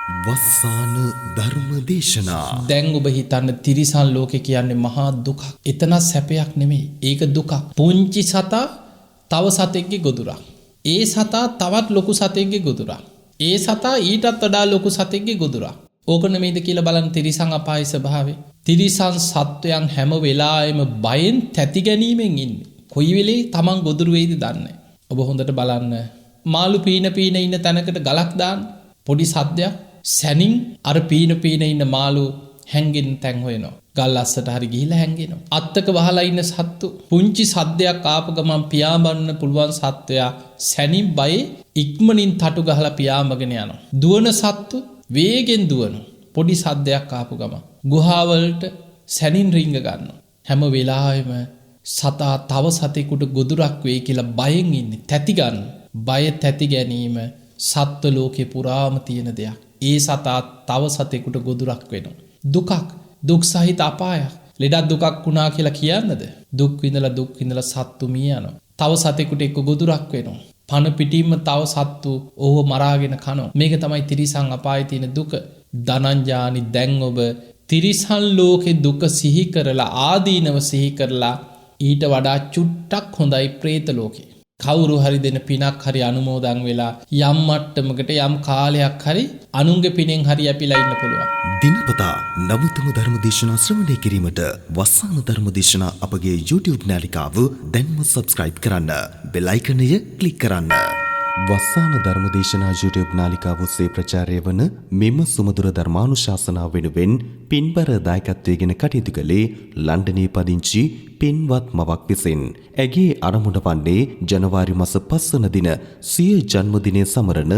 වස්සාන ධර්ම දේශනා. දැන් ඔබ හිතන්න තිරිසන් ලෝකෙ කියන්නේ මහා දුකක්. එතන සැපයක් නෙමෙයි. ඒක දුකක්. පුංචි සතා තව සතෙක්ගේ ගොදුරක්. ඒ සතා තවත් ලොකු සතෙක්ගේ ගොදුරක්. ඒ සතා ඊටත් වඩා ලොකු සතෙක්ගේ ගොදුරක්. ඕක නෙමෙයිද කියලා බලන්න තිරිසන් අපායේ ස්වභාවය. තිරිසන් සත්වයන් හැම වෙලාවෙම බයෙන් තැති ගැනීමෙන් ඉන්නේ. කොයි වෙලේ Taman ගොදුරු වෙයිද දන්නේ නැහැ. ඔබ හොඳට බලන්න. මාළු පීන ඉන්න තැනකට ගලක් දාන්න. පොඩි සද්දයක් සැනින් අර පීන ඉන්න මාළු හැංගෙන් තැන් හොයනවා. ගල් අස්සට හරි ගිහිලා හැංගෙනවා. අත්තක වහලා ඉන්න සත්තු පුංචි සද්දයක් ආපු ගමන් පියාඹන්න පුළුවන් සත්වයා සැනින් බයේ ඉක්මනින් තටු ගහලා පියාඹගෙන යනවා. දුවන සත්තු වේගෙන් දුවනවා. පොඩි සද්දයක් ආපු ගමන් ගුහාවලට සැනින් රිංග ගන්නවා. හැම වෙලාවෙම සතා තව සතෙකුට ගොදුරක් වෙයි කියලා බයෙන් ඉන්නේ. තැති ගන්න. බය තැති ගැනීම සත්ව ලෝකේ පුරාම තියෙන දෙයක්. ඒ සතා තව සතෙකුට ගොදුරක් වෙනවා. දුකක්, දුක් සහිත අපායක්. ලෙඩක් දුකක් වුණා කියලා කියන්නද? දුක් විඳලා සත්තු මිය යනවා. තව සතෙකුට එක්ක ගොදුරක් වෙනවා. පණ පිටින්ම තව සත්තු ඕව මරාගෙන කනවා. මේක තමයි තිරිසන් අපායේ තියෙන දුක. ධනංජානි දැන් ඔබ තිරිසන් ලෝකේ දුක සිහි කරලා ආදීනව සිහි කරලා ඊට වඩා චුට්ටක් හොඳයි പ്രേත ලෝකේ. කවුරු හරි දෙන පිනක් හරි අනුමෝදන් වෙලා යම් මට්ටමකට යම් කාලයක් හරි අනුන්ගේ පිනෙන් හරි අපිලා ඉන්න පුළුවන්. දිනපතා නවතම ධර්ම දේශනා ශ්‍රවණය කිරීමට වස්සාන ධර්ම දේශනා අපගේ YouTube නාලිකාව දැන්ම subscribe කරන්න. බෙල් අයිකනය ක්ලික් කරන්න. වස්සාන ධර්ම දේශනා YouTube නාලිකාව ඔස්සේ ප්‍රචාරය වන මෙම සුමధుර ධර්මානුශාසනාව වෙනුවෙන් පින්බර දායකත්වයෙන් කටයුතු කළේ ලන්ඩනයේ පදිංචි පින්වත් මවක් විසින්. ඇගේ අරමුණ වන්නේ ජනවාරි මාස 5 වන දින සිය ජන්මදිනය සමරන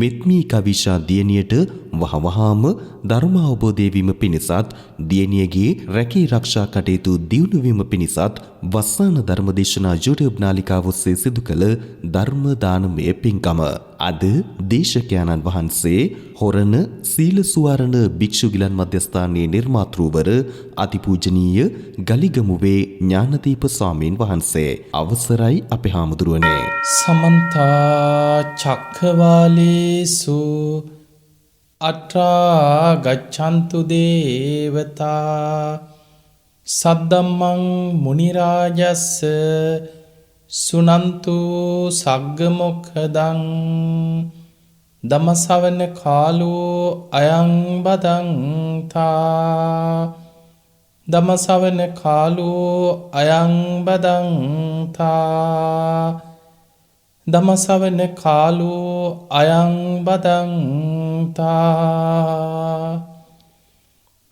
මෙත්මී කවිෂා දියණියට වහවහාම ධර්ම අවබෝධය වීම පිණිසත් දියණියගේ රැකී ආරක්ෂා කටයුතු දියුණු වීම පිණිසත් වස්සාන ධර්ම දේශනා YouTube නාලිකාව ඔස්සේ සිදු කළ ධර්ම දානමය පින්කම අද දේශකයන්න් වහන්සේ හොරණ සීල සුවරණ භික්ෂු ගිලන් මධ්‍යස්ථානයේ නිර්මාතෘවර අතිපූජනීය ගලිගමුවේ ඥානදීප ස්වාමීන් වහන්සේ. අවසරයි අපේ හාමුදුරුවනේ. සමන්ත චක්ඛවාලේසු අත්‍රා ගච්ඡන්තු දේවතා සද්දම්මං මුනි රාජස්ස සුනන්තු සග්ග මොක්ඛදං ධම්මසවන කාලෝ අයං බදන්තා ධම්මසවන කාලෝ අයං බදන්තා ධම්මසවන කාලෝ අයං බදන්තා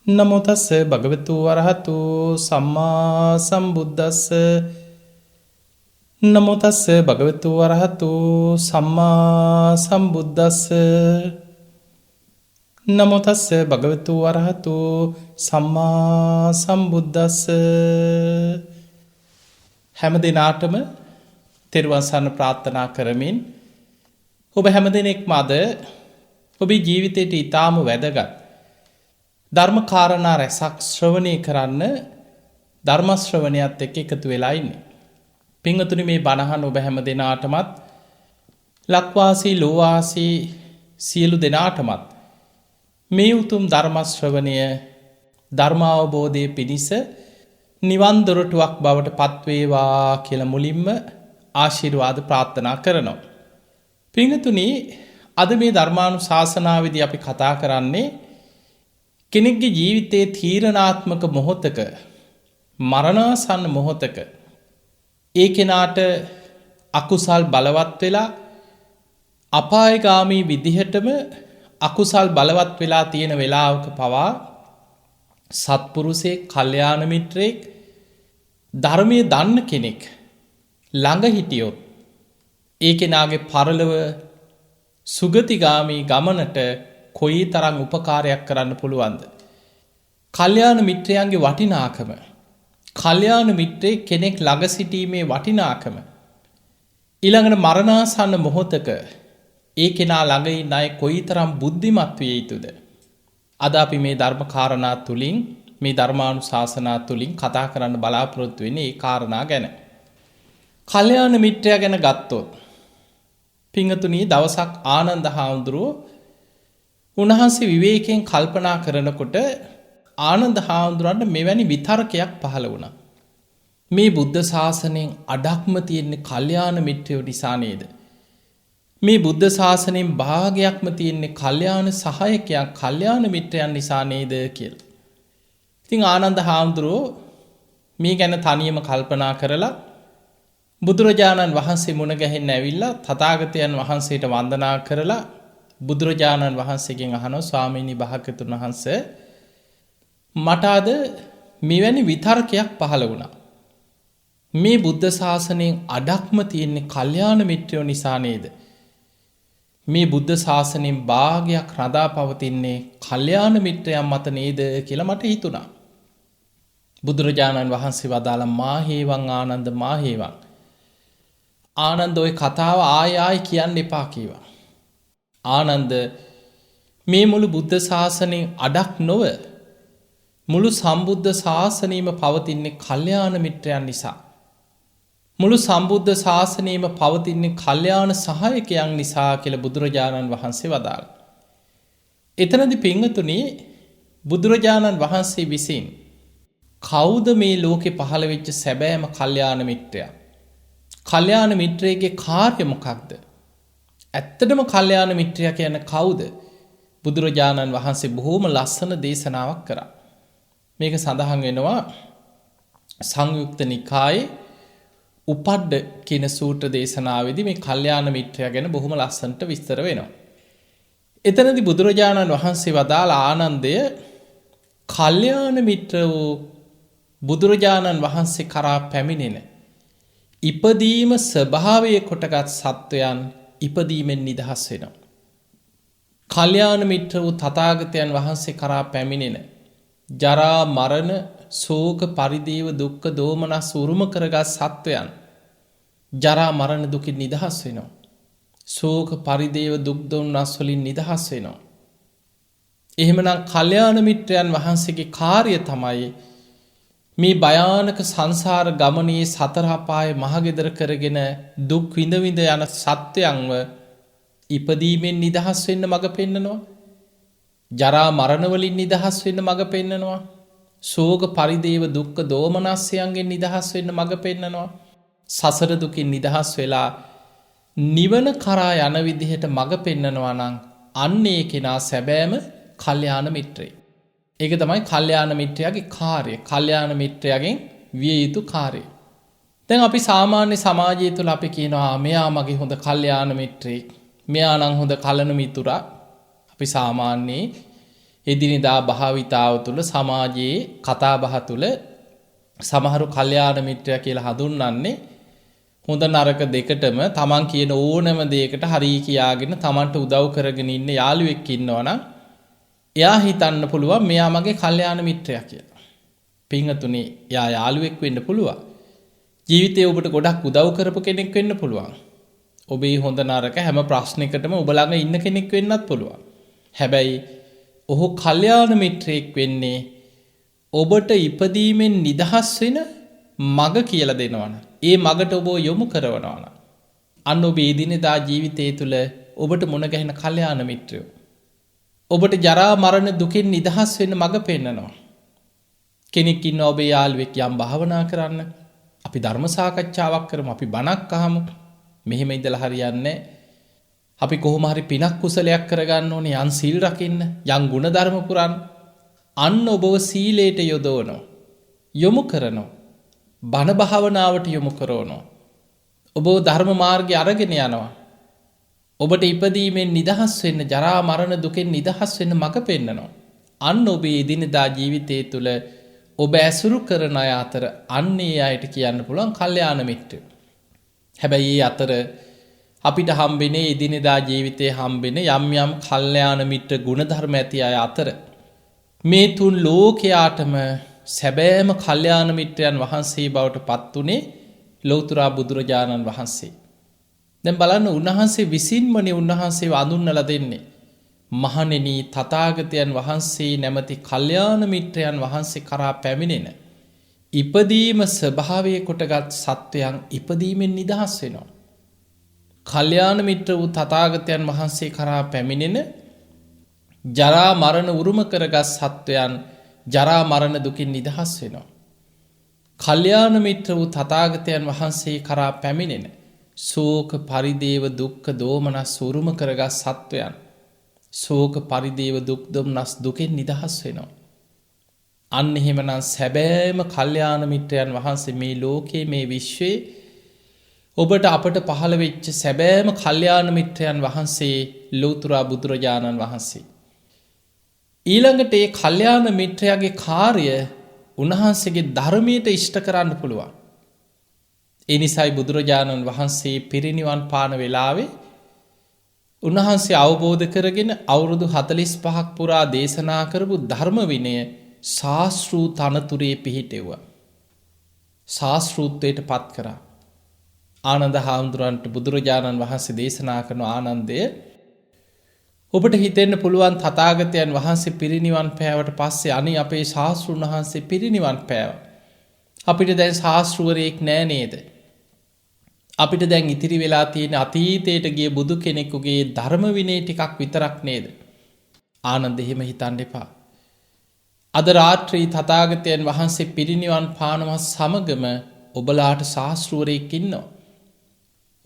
නමෝ තස්ස භගවතු වරහතු සම්මා සම්බුද්දස්ස නමෝ තස්ස භගවතු වරහතු සම්මා සම්බුද්දස්ස නමෝ තස්ස භගවතු වරහතු සම්මා සම්බුද්දස්ස. හැම දිනාටම තෙරුවන් සරණ ප්‍රාර්ථනා කරමින් ඔබ හැම දිනෙකම අද ඔබේ ජීවිතයට ඊටාම වැදගත් ධර්ම කාරණා රැසක් ශ්‍රවණය කරන්න ධර්ම ශ්‍රවණයත් එක්ක එකතු වෙලා ඉන්නේ. පින්වතුනි මේ බණහන් ඔබ හැම දෙනාටමත් ලක්වාසී ලෝවාසී සියලු දෙනාටමත් මේ උතුම් ධර්ම ශ්‍රවණය ධර්මාවබෝධයේ පිණිස නිවන් දොරටුවක් බවට පත්වේවා කියලා මුලින්ම ආශිර්වාද ප්‍රාර්ථනා කරනවා. පින්වතුනි අද මේ ධර්මානුශාසනාවේදී අපි කතා කරන්නේ කෙනෙක්ගේ ජීවිතයේ තීරණාත්මක මොහොතක මරණාසන්න මොහොතක ඒ කෙනාට අකුසල් බලවත් වෙලා අපායගාමී විදිහටම අකුසල් බලවත් වෙලා තියෙන වෙලාවක පවා සත්පුරුෂයෙක් කල්යාණ මිත්‍රයෙක් ධර්මයේ දන්න කෙනෙක් ළඟ හිටියොත් ඒ කෙනාගේ පරලොව සුගතිගාමී ගමනට කොයි තරම් උපකාරයක් කරන්න පුළුවන්ද? කල්යාණ මිත්‍රයන්ගේ වටිනාකම, කල්යාණ මිත්‍රයෙක් කෙනෙක් ළඟ සිටීමේ වටිනාකම, ඊළඟට මරණාසන්න මොහොතක ඒ කෙනා ළඟ ඉන්න අය කොයිතරම් බුද්ධිමත් විය යුතුද? අද අපි මේ ධර්ම කාරණා තුලින් මේ ධර්මානුශාසනා තුලින් කතා කරන්න බලාපොරොත්තු වෙන්නේ ඒ කාරණා ගැන. කල්යාණ මිත්‍රයා ගැන ගත්තොත් පින්වතුනි දවසක් ආනන්ද හාමුදුරුවෝ උන්වහන්සේ විවේකයෙන් කල්පනා කරනකොට ආනන්ද හාමුදුරන්ට මෙවැනි විතර්කයක් පහළ වුණා. මේ බුද්ධ ශාසනයෙන් අඩක්ම තියෙන්නේ කල්යාණ මිත්‍රයෝ නිසා නේද? මේ බුද්ධ ශාසනයෙන් භාගයක්ම තියෙන්නේ කල්යාණ සහායකයන් කල්යාණ මිත්‍රයන් නිසා නේද කියලා. ඉතින් ආනන්ද හාමුදුරුවෝ මේ ගැන තනියම කල්පනා කරලා බුදුරජාණන් වහන්සේ මුණ ගැහෙන්න ඇවිල්ලා තථාගතයන් වහන්සේට වන්දනා කරලා බුදුරජාණන් වහන්සේගෙන් අහනවා ස්වාමීනි භාග්‍යවතුන් වහන්සේ මට අද මෙවැනි විතර්කයක් පහළ වුණා. මේ බුද්ධ ශාසනයෙන් අඩක්ම තියෙන්නේ කල්යාණ මිත්‍රයෝ නිසා නේද? මේ බුද්ධ ශාසනයෙන් භාගයක් රඳා පවතින්නේ කල්යාණ මිත්‍රයන් මත නේද කියලා මට හිතුණා. බුදුරජාණන් වහන්සේ වදාළ මාහේවං ආනන්ද මාහේවං. ආනන්ද ඔය කතාව ආය කියන්න එපා කීවා. ආනන්ද මේ මුළු බුද්ධ ශාසනයෙන් අඩක් නොව මුළු සම්බුද්ධ ශාසනයම පවතින්නේ කල්යාණ මිත්‍රයන් නිසා. මුළු සම්බුද්ධ ශාසනයම පවතින්නේ කල්යාණ සහායකයන් නිසා කියලා බුදුරජාණන් වහන්සේ වදාළ. එතනදි පිංගතුනි බුදුරජාණන් වහන්සේ විසින් කවුද මේ ලෝකෙ පහළ වෙච්ච සැබෑම කල්යාණ මිත්‍රයා? කල්යාණ මිත්‍රයෙක්ගේ කාර්ය මොකක්ද? ඇත්තටම කල්යාණ මිත්‍රයා කියන්නේ කවුද? බුදුරජාණන් වහන්සේ බොහෝම ලස්සන දේශනාවක් කරා. මේක සඳහන් වෙනවා සංයුක්ත නිකායේ උපඩ්ඩ කියන සූත්‍ර දේශනාවේදී මේ කල්යාණ මිත්‍රයා ගැන බොහොම ලස්සනට විස්තර වෙනවා. එතනදී බුදුරජාණන් වහන්සේ වදාළ ආනන්දය කල්යාණ මිත්‍ර වූ බුදුරජාණන් වහන්සේ කරා පැමිණෙන ඉපදීම ස්වභාවය කොටගත් සත්වයන් ඉපදීමෙන් නිදහස් වෙනවා. කල්යාණ මිත්‍ර වූ තථාගතයන් වහන්සේ කරා පැමිණෙන ජරා මරණ ශෝක පරිදේව දුක්ඛ දෝමනස් උරුම කරගත් සත්වයන් ජරා මරණ දුකින් නිදහස් වෙනවා. ශෝක පරිදේව දුක් දෝමනස් වලින් නිදහස් වෙනවා. එහෙමනම් කල්යාණ මිත්‍රයන් වහන්සේගේ කාර්යය තමයි මේ භයානක සංසාර ගමනේ සතර අපායේ මහගෙදර කරගෙන දුක් විඳ විඳ යන සත්වයන්ව ඉපදීමෙන් නිදහස් වෙන්න මඟ පෙන්නනවා. ජරා මරණ වලින් නිදහස් වෙන්න මඟ පෙන්නනවා. ශෝක පරිදේව දුක්ඛ දෝමනස්යන්ගෙන් නිදහස් වෙන්න මඟ පෙන්නනවා. සසර දුකින් නිදහස් වෙලා නිවන කරා යන විදිහට මඟ පෙන්නනවා නම් අන්න ඒ කෙනා සැබෑම කල්යාණ මිත්‍රයෙක්. ඒක තමයි කල්යාණ මිත්‍රයාගේ කාර්යය. කල්යාණ මිත්‍රයාගෙන් විය යුතු කාර්යය. දැන් අපි සාමාන්‍ය සමාජය තුළ අපි කියනවා මෙයා මගේ හොඳ කල්යාණ මිත්‍රයෙක්. මෙයා නම් හොඳ කලන මිතුරා. අපි සාමාන්‍යයේ එදිනෙදා භාවිතාව තුළ සමාජයේ කතා බහ තුළ සමහරු කල්යාණ මිත්‍රයා කියලා හඳුන්වන්නේ හොඳ නරක දෙකටම තමන් කියන ඕනෑම දෙයකට හරි කියාගෙන තමන්ට උදව් කරගෙන ඉන්න යාළුවෙක් ඉන්නවනම් එයා හිතන්න පුළුවන් මෙයා මගේ කල්යාණ මිත්‍රයා කියලා. පින්වතුනි, එයා යාළුවෙක් වෙන්න පුළුවන්. ජීවිතේ ඔබට ගොඩක් උදව් කරපු කෙනෙක් වෙන්න පුළුවන්. ඔබේ හොඳ නරක හැම ප්‍රශ්නයකටම ඔබ ළඟ ඉන්න කෙනෙක් වෙන්නත් පුළුවන්. හැබැයි ඔහු කල්යාණ මිත්‍රයෙක් වෙන්නේ ඔබට ඉපදීමෙන් නිදහස් වෙන මඟ කියලා දෙනවනම්, ඒ මඟට ඔබ යොමු කරනවනම්, අන්න ඔබේ එදිනෙදා ජීවිතය තුළ ඔබට මුණ ගැහෙන කල්යාණ මිත්‍රයෝ ඔබට ජරා මරණ දුකින් නිදහස් වෙන්න මඟ පෙන්නනවා. කෙනෙක් ඉන්නවා ඔබේ යාළුවෙක් යම් භාවනා කරන්න, අපි ධර්ම සාකච්ඡාවක් කරමු, අපි බණක් අහමු. මෙහෙම ඉඳලා හරියන්නේ. අපි කොහොම හරි පිනක් කුසලයක් කරගන්න ඕනේ, යන් සීල් රකින්න, යන් ගුණ ධර්ම පුරන්න. අන්න ඔබව සීලයට යොදවනවා, යොමු කරනවා, බණ භාවනාවට යොමු කරනවා, ඔබව ධර්ම මාර්ගය අරගෙන යනවා. ඔබට ඉපදීමෙන් නිදහස් වෙන්න, ජරා මරණ දුකෙන් නිදහස් වෙන්න මඟ පෙන්නනවා. අන්න ඔබේ එදිනෙදා ජීවිතය තුළ ඔබ ඇසුරු කරන අය අතර අන්න ඒ අයට කියන්න පුළුවන් කල්යාණ මිත්‍රයෝ. හැබැයි ඒ අතර අපිට හම්බෙන්නේ එදිනෙදා ජීවිතේ හම්බෙන යම් යම් කල්යාණ මිත්‍ර ගුණධර්ම ඇති අය අතර මේ තුන් ලෝකයාටම සැබෑම කල්යාණ මිත්‍රයන් වහන්සේ බවට පත් වුණේ ලෞතර බුදුරජාණන් වහන්සේ. දැන් බලන්න, උන්වහන්සේ විසින්මනේ උන්වහන්සේව අඳුන්වලා දෙන්නේ. මහණෙනි, තථාගතයන් වහන්සේ නැමැති කල්යාණ මිත්‍රයන් වහන්සේ කරා පැමිණෙන ඉපදීම ස්වභාවයේ කොටගත් සත්වයන් ඉපදීමෙන් නිදහස් වෙනවා. කල්යාණ මිත්‍ර වූ තථාගතයන් වහන්සේ කරා පැමිණෙන ජරා මරණ උරුම කරගත් සත්වයන් ජරා මරණ දුකින් නිදහස් වෙනවා. කල්යාණ මිත්‍ර වූ තථාගතයන් වහන්සේ කරා පැමිණෙන ශෝක පරිදේව දුක්ඛ දෝමනස් උරුම කරගත් සත්වයන් ශෝක පරිදේව දුක් දොම්නස් දුකෙන් නිදහස් වෙනවා. අන්න එහෙමනම් සැබෑම කල්යාණ මිත්‍රයන් වහන්සේ මේ ලෝකයේ මේ විශ්වයේ ඔබට අපට පහළ වෙච්ච සැබෑම කල්යාණ මිත්‍රයන් වහන්සේ ලෞතර බුදුරජාණන් වහන්සේ. ඊළඟට ඒ කල්යාණ මිත්‍රයාගේ කාර්ය උන්වහන්සේගේ ධර්මයට ඉෂ්ට කරන්න පුළුවන්. ඒ නිසායි බුදුරජාණන් වහන්සේ පිරිනිවන් පාන වෙලාවේ උන්වහන්සේ අවබෝධ කරගෙන අවුරුදු 45ක් පුරා දේශනා කරපු ධර්ම විනය ශාස්ත්‍රූ තනතුරේ පිහිටෙව්වා. ශාස්ත්‍රූත්වයට පත් කරා. ආනන්ද හාමුදුරන්ට බුදුරජාණන් වහන්සේ දේශනා කරන ආනන්දය ඔබට හිතෙන්න පුළුවන් තථාගතයන් වහන්සේ පිරිනිවන් පෑවට පස්සේ අනේ අපේ ශාස්ත්‍රුන් වහන්සේ පිරිනිවන් පෑවා. අපිට දැන් ශාස්ත්‍රවරයෙක් නෑ නේද? අපිට දැන් ඉතිරි වෙලා තියෙන අතීතයට ගිය බුදු කෙනෙකුගේ ධර්ම විනය ටිකක් විතරක් නේද? ආනන්ද එහෙම හිතන්න එපා. අද රාත්‍රී තථාගතයන් වහන්සේ පිරිනිවන් පානවත් සමගම ඔබලාට ශාස්ත්‍රවරයෙක් ඉන්නවා.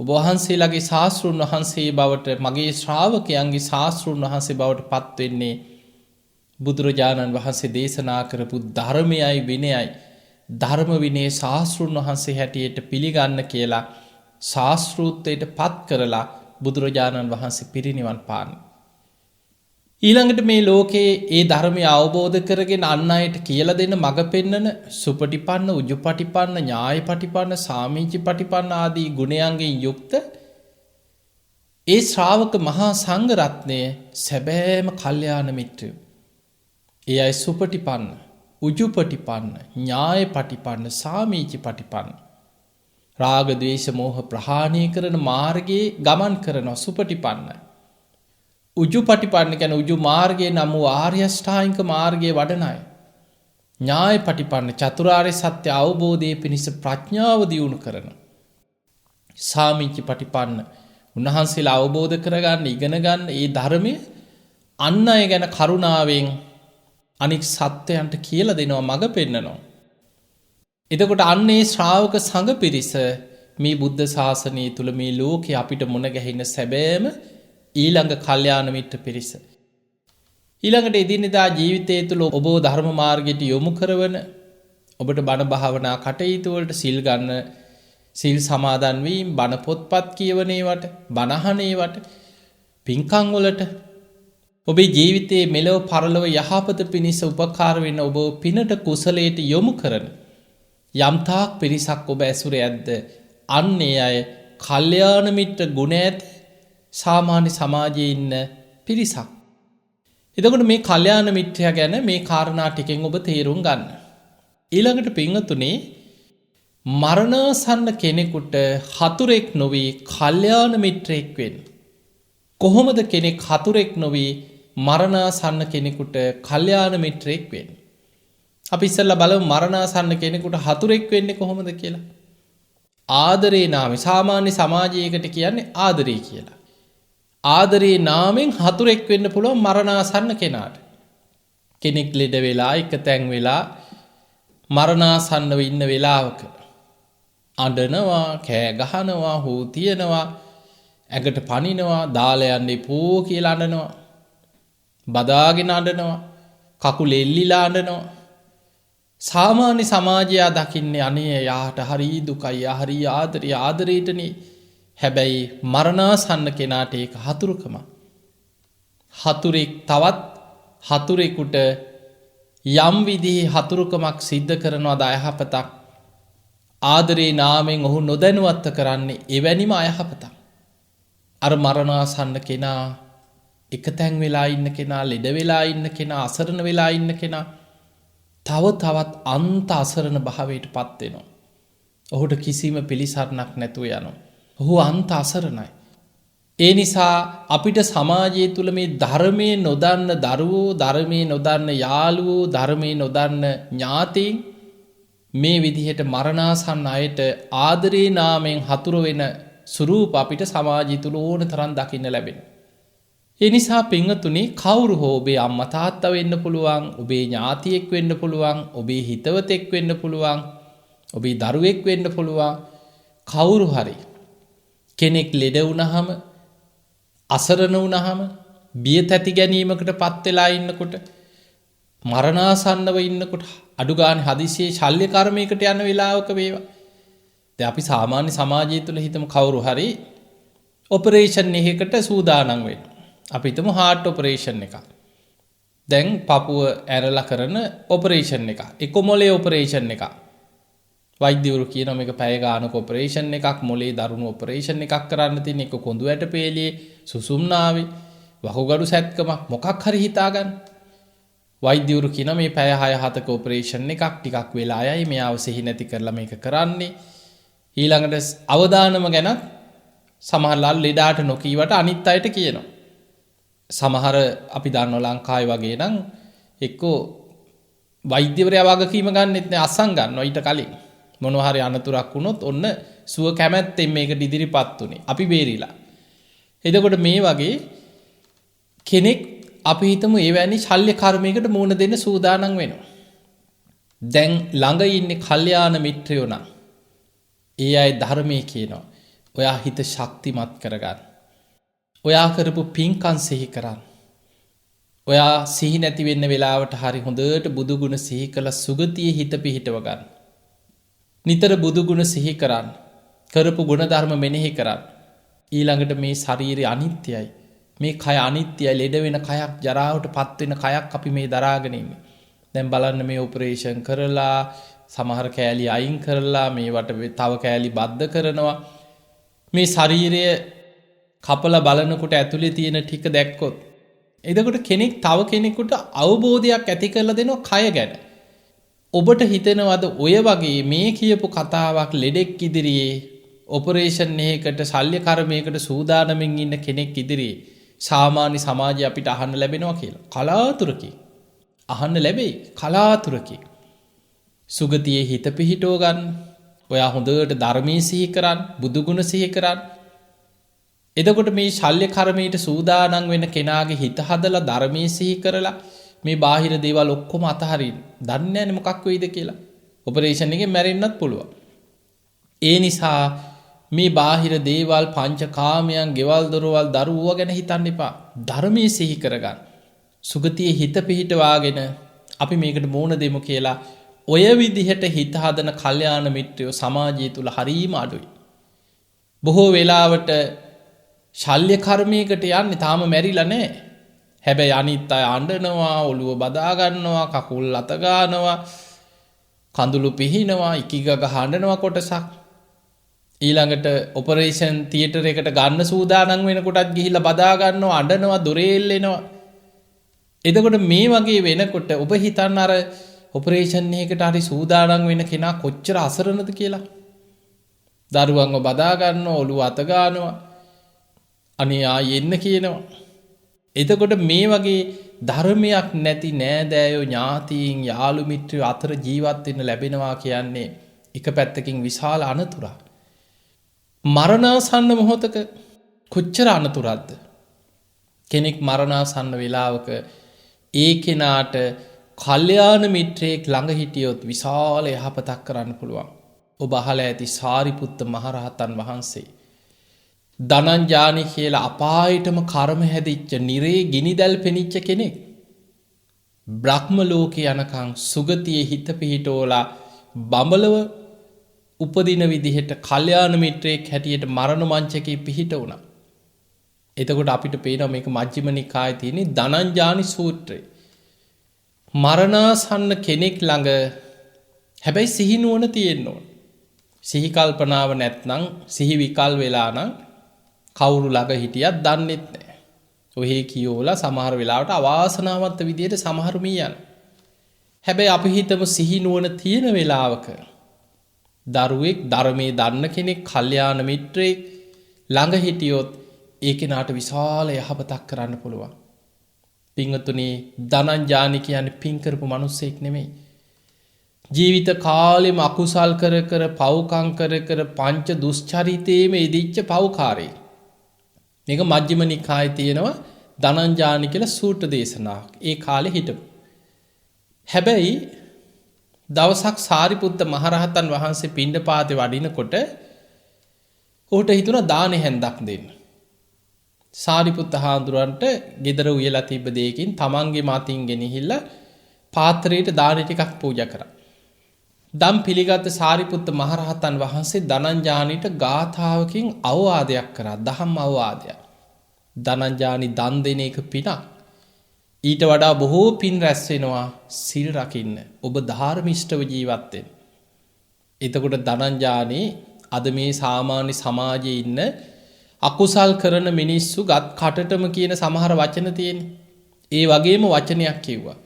ඔබ වහන්සේලාගේ ශාස්ත්‍රුන් වහන්සේ බවට මගේ ශ්‍රාවකයන්ගේ ශාස්ත්‍රුන් වහන්සේ බවට පත් වෙන්නේ බුදුරජාණන් වහන්සේ දේශනා කරපු ධර්මයයි විනයයි ධර්ම විනය ශාස්ත්‍රුන් වහන්සේ හැටියට පිළිගන්න කියලා ශාස්ත්‍රූත්වයට පත් කරලා බුදුරජාණන් වහන්සේ පිරිනිවන් පාන. ඊළඟට මේ ලෝකයේ ඒ ධර්මය අවබෝධ කරගෙන අන් අයට කියලා දෙන්න මඟ පෙන්නන සුපටිපන්න උජුපටිපන්න ඥායපටිපන්න සාමීචිපටිපන්න ආදී ගුණයන්ගෙන් යුක්ත ඒ ශ්‍රාවක මහා සංඝ රත්නය සැබෑම කල්යාණ මිත්‍රයෝ. ඒ අය සුපටිපන්න උජුපටිපන්න ඥායපටිපන්න සාමීචිපටිපන්න රාග ද්වේෂ මෝහ ප්‍රහාණය කරන මාර්ගයේ ගමන් කරන සුපටිපන්නයි. උජුපටිපන්න ගැන උජු මාර්ගයේ නම් වූ ආර්ය අෂ්ටාංගික මාර්ගයේ වඩන අය. ඥායපටිපන්න චතුරාර්ය සත්‍ය අවබෝධයේ පිණිස ප්‍රඥාව දියුණු කරන. සාමීචිපටිපන්න උන්වහන්සේලා අවබෝධ කරගන්න ඉගෙන ගන්න ඒ ධර්මය අන් අය ගැන කරුණාවෙන් අනික් සත්‍යයන්ට කියලා දෙනවා මඟ පෙන්නනවා. එතකොට අන්න ඒ ශ්‍රාවක සංඝ පිරිස මේ බුද්ධ ශාසනය තුල මේ ලෝකේ අපිට මුණ ගැහෙන සැබෑම ඊළඟ කල්යාණ මිත්‍ර පිරිස. ඊළඟට එදිනෙදා ජීවිතය තුළ ඔබ ධර්ම මාර්ගයට යොමු කරවන ඔබට බණ භාවනා කටයුතු වලට සිල් ගන්න සිල් සමාදන් වීම බණ පොත්පත් කියවන ඒවට බණ අහන ඒවට පින්කම් වලට ඔබේ ජීවිතයේ මෙලොව පරලොව යහපත පිණිස උපකාර වෙන ඔබ පිනට කුසලයට යොමු කරන යම්තාක් පිරිසක් ඔබ ඇසුරේ ඇද්ද අන්න ඒ අය කල්යාණ මිත්‍ර ගුණ ඇති සාමාන්‍ය සමාජයේ ඉන්න පිරිසක්. එතකොට මේ කල්යාණ මිත්‍රයා ගැන මේ කාරණා ටිකෙන් ඔබ තේරුම් ගන්න. ඊළඟට පින්වතුනි මරණාසන්න කෙනෙකුට හතුරෙක් නොවි කල්යාණ මිත්‍රයෙක් වෙන්න. කොහොමද කෙනෙක් හතුරෙක් නොවි මරණාසන්න කෙනෙකුට කල්යාණ මිත්‍රයෙක් වෙන්න? අපි ඉස්සෙල්ලා බලමු මරණාසන්න කෙනෙකුට හතුරෙක් වෙන්නේ කොහොමද කියලා. ආදරේ නාමයෙන් සාමාන්‍ය සමාජයකට කියන්නේ ආදරේ කියලා. ආදරේ නාමෙන් හතුරෙක් වෙන්න පුළුවන් මරණාසන්න කෙනාට. කෙනෙක් ලෙඩ වෙලා එක තැන් වෙලා මරණාසන්නව ඉන්න වෙලාවක අඬනවා, කෑ ගහනවා, හූ තියනවා, ඇඟට පනිනවා, දාලා යන්නේ පෝ කියලා අඬනවා, බදාගෙන අඬනවා, කකුල එල්ලිලා අඬනවා. සාමාන්‍ය සමාජයා දකින්නේ අනේ යාට හරි දුකයි, හරි ආදරේටනේ. හැබැයි මරණාසන්න කෙනාට ඒක හතුරුකම. හතුරෙක් තවත් හතුරෙකුට යම් විදිහේ හතුරුකමක් සිද්ධ කරනවාද අයහපතක් ආදරේ නාමෙන් ඔහු නොදැනුවත්ව කරන්නේ එවැනිම අයහපතක්. අර මරණාසන්න කෙනා එක තැන් වෙලා ඉන්න කෙනා, ලෙඩ වෙලා ඉන්න කෙනා, අසරණ වෙලා ඉන්න කෙනා තවත් අන්ත අසරණ භාවයට පත් වෙනවා. ඔහුට කිසිම පිළිසරණක් නැතුව යනවා. ඔහු අන්ත අසරණයි. ඒ නිසා අපිට සමාජය තුළ මේ ධර්මයේ නොදන්න දරුවෝ, ධර්මයේ නොදන්න යාළුවෝ, ධර්මයේ නොදන්න ඥාතීන් මේ විදිහට මරණාසන්න අයට ආදරේ නාමයෙන් හතුරු වෙන ස්වරූප අපිට සමාජය තුළ ඕන තරම් දකින්න ලැබෙනවා. ඒ නිසා පින්වතුනි කවුරු හෝ ඔබේ අම්මා තාත්තා වෙන්න පුළුවන්, ඔබේ ඥාතියෙක් වෙන්න පුළුවන්, ඔබේ හිතවතෙක් වෙන්න පුළුවන්, ඔබේ දරුවෙක් වෙන්න පුළුවන්. කවුරු හරි කෙනෙක් ලෙඩ වුණාම, අසරණ වුණාම, බිය තැති ගැනීමකට පත් වෙලා ඉන්නකොට, මරණාසන්නව ඉන්නකොට, අඩු ගානේ හදිසියේ ශල්‍ය කර්මයකට යන වෙලාවක වේවා. දැන් අපි සාමාන්‍ය සමාජය තුළ හිතමු කවුරු හරි ඔපරේෂන් එකකට සූදානම් වෙන්න. අපි හිතමු හાર્ට් ඔපරේෂන් එකක්. දැන් පපුව ඇරලා කරන ඔපරේෂන් එකක්. එක්ක මොලේ ඔපරේෂන් එකක්. වෛද්‍යවරු කියනවා මේක පැය ගානක ඔපරේෂන් එකක්, මොලේ දරුණු ඔපරේෂන් එකක් කරන්න තියෙන එක කොඳු ඇටපේලියේ, සුසුම්නාවේ, වකුගඩු සැත්කමක් මොකක් හරි හිතාගන්න. වෛද්‍යවරු කියනවා මේ පැය 6-7ක ඔපරේෂන් එකක් ටිකක් වෙලා යයි, මෙයාව සිහි නැති කරලා මේක කරන්නේ. ඊළඟට අවදානම ගැන සමහරවල් ලෙඩාට නොකීවට අනිත් අයට කියනවා. සමහර අපි දන්නවා ලංකාවේ වගේ නම් එක්කෝ වෛද්‍යවරයා වගකීම ගන්නෙත් නෑ, අසං ගන්නවා ඊට කලින්. මොනවා හරි අනතුරක් වුණොත් ඔන්න සුව කැමැත්තෙන් මේකට ඉදිරිපත් උනේ. අපි බේරිලා. එතකොට මේ වගේ කෙනෙක් අපි හිතමු එවැනි ශල්‍ය කර්මයකට මුහුණ දෙන්න සූදානම් වෙනවා. දැන් ළඟ ඉන්නේ කල්යාණ මිත්‍රයෝ නම් ඒ අය ධර්මයේ කියනවා ඔයා හිත ශක්තිමත් කරගන්න. ඔයා කරපු පින්කම් සිහි කරන්න. ඔයා සිහි නැති වෙන්න වෙලාවට හරි හොඳට බුදු ගුණ සිහි කළ සුගතියේ හිත පිහිටව ගන්න. නිතර බුදු ගුණ සිහි කරන්න. කරපු ගුණ ධර්ම මෙනෙහි කරන්න. ඊළඟට මේ ශරීරය අනිත්‍යයි. මේ කය අනිත්‍යයි. ලෙඩ වෙන කයක්, ජරාවට පත් වෙන කයක් අපි මේ දරාගෙන ඉන්නේ. දැන් බලන්න මේ ඔපරේෂන් කරලා සමහර කෑලි අයින් කරලා මේවට තව කෑලි බද්ධ කරනවා. මේ ශරීරය කපලා බලනකොට ඇතුලේ තියෙන ටික දැක්කොත් එතකොට කෙනෙක් තව කෙනෙකුට අවබෝධයක් ඇති කරලා දෙනවා කය ගැන. ඔබට හිතෙනවද ඔය වගේ මේ කියපු කතාවක් ලෙඩෙක් ඉදිරියේ ඔපරේෂන් එකකට ශල්‍ය කර්මයකට සූදානමින් ඉන්න කෙනෙක් ඉදිරියේ සාමාන්‍ය සමාජය අපිට අහන්න ලැබෙනවා කියලා? කලාතුරකින් අහන්න ලැබෙයි. කලාතුරකින්. සුගතියේ හිත පිහිටව ගන්න. ඔයා හොඳට ධර්මයේ සිහි කරන්න, බුදු ගුණ සිහි කරන්න. එතකොට මේ ශල්‍ය කර්මයට සූදානම් වෙන කෙනාගේ හිත හදලා ධර්මයේ සිහි කරලා මේ බාහිර දේවල් ඔක්කොම අතහරින්න. දන්නේ නැනේ මොකක් වෙයිද කියලා. ඔපරේෂන් එකෙන් මැරෙන්නත් පුළුවන්. ඒ නිසා මේ බාහිර දේවල්, පංචකාමයන්, ගෙවල් දොරවල්, දරුවෝ ගැන හිතන්න එපා. ධර්මයේ සිහි කරගන්න. සුගතියේ හිත පිහිටවාගෙන අපි මේකට මුහුණ දෙමු කියලා ඔය විදිහට හිත හදන කල්යාණ මිත්‍රයෝ සමාජය තුල හරීම අඩුයි. බොහෝ වෙලාවට ශල්‍ය කර්මයකට යන්නේ තාම මැරිලා නැහැ. හැබැයි අනිත් අය අඬනවා, ඔළුව බදා ගන්නවා, කකුල් අත ගන්නවා, කඳුළු පිහිනවා, ඉකිග ගහ අඬනවා කොටසක්. ඊළඟට ඔපරේෂන් තියටර් එකට ගන්න සූදානම් වෙනකොටත් ගිහිල්ලා බදා ගන්නවා, අඬනවා, දොරේ එල්ලෙනවා. එතකොට මේ වගේ වෙනකොට ඔබ හිතන්න අර ඔපරේෂන් එකකට හරි සූදානම් වෙන කෙනා කොච්චර අසරණද කියලා. දරුවන්ව බදා ගන්නවා, ඔළුව අත ගන්නවා, අනේ ආයෙ එන්න කියනවා. එතකොට මේ වගේ ධර්මයක් නැති නෑදෑයෝ, ඥාතීන්, යාළු මිත්‍රයෝ අතර ජීවත් වෙන්න ලැබෙනවා කියන්නේ එක පැත්තකින් විශාල අනතුරක්. මරණාසන්න මොහොතක කොච්චර අනතුරක්ද? කෙනෙක් මරණාසන්න වෙලාවක ඒ කෙනාට කල්යාණ මිත්‍රයෙක් ළඟ හිටියොත් විශාල යහපතක් කරන්න පුළුවන්. ඔබ අහලා ඇති සාරිපුත්ත මහරහතන් වහන්සේ ධනංජානි කියලා අපායටම කර්ම හැදිච්ච නිරේ ගිනිදැල් පෙනිච්ච කෙනෙක්. බ්‍රහ්ම ලෝකේ යනකම් සුගතියේ හිත පිහිටෝලා බඹලව උපදින විදිහට කල්යාණ මිත්‍රයෙක් හැටියට මරණ මංචකේ පිහිට වුණා. එතකොට අපිට පේනවා මේක මජ්ක්‍ධිම නිකායේ තියෙන ධනංජානි සූත්‍රය. මරණාසන්න කෙනෙක් ළඟ හැබැයි සිහි නුවණ තියෙන්න ඕන. සිහි කල්පනාව නැත්නම්, සිහි විකල් වෙලා නම් කවුරු ළඟ හිටියත් දන්නෙත් නැහැ. ඔහේ කියෝලා සමහර වෙලාවට අවාසනාවන්ත විදියට සමහරු මියන. හැබැයි අපි හිතමු සිහි නුවණ තියෙන වෙලාවක දරුවෙක්, ධර්මයේ දන්න කෙනෙක්, කල්යාණ මිත්‍රයෙක් ළඟ හිටියොත් ඒ කෙනාට විශාල යහපතක් කරන්න පුළුවන්. පින්වතුනි, ධනංජානි කියන්නේ පින් කරපු මිනිස්සෙක් නෙමෙයි. ජීවිත කාලෙම අකුසල් කර කර, පව්කම් කර කර, පංච දුස්චරිතේම ඉදිච්ච පව්කාරයෙක්. මේක මජ්ක්‍ධිම නිකායේ තියෙනවා ධනංජානි කියලා සූත්‍ර දේශනාවක් ඒ කාලේ හිටපු. හැබැයි දවසක් සාරිපුත්ත මහරහතන් වහන්සේ පිණ්ඩපාතේ වඩිනකොට ඌට හිතුණා දානේ හැන්දක් දෙන්න. සාරිපුත්ත හාමුදුරන්ට ගෙදර උයලා තිබ්බ දෙයකින් තමන්ගේ මතින් ගෙනහිල්ලා පාත්‍රයට දානේ ටිකක් පූජා කරා. දම් පිළිගත් සාරිපුත්ත මහරහතන් වහන්සේ ධනංජානිට ගාථාවකින් අවවාදයක් කරා. දහම් අවවාදයක්. ධනංජානි දන් දෙන එක පිනක්. ඊට වඩා බොහෝ පින් රැස් වෙනවා සිල් රකින්න. ඔබ ධාර්මිෂ්ඨව ජීවත් වෙන්න. එතකොට ධනංජානි අද මේ සාමාන්‍ය සමාජයේ ඉන්න අකුසල් කරන මිනිස්සු ගත් කටටම කියන සමහර වචන තියෙන්නේ. ඒ වගේම වචනයක් කිව්වා.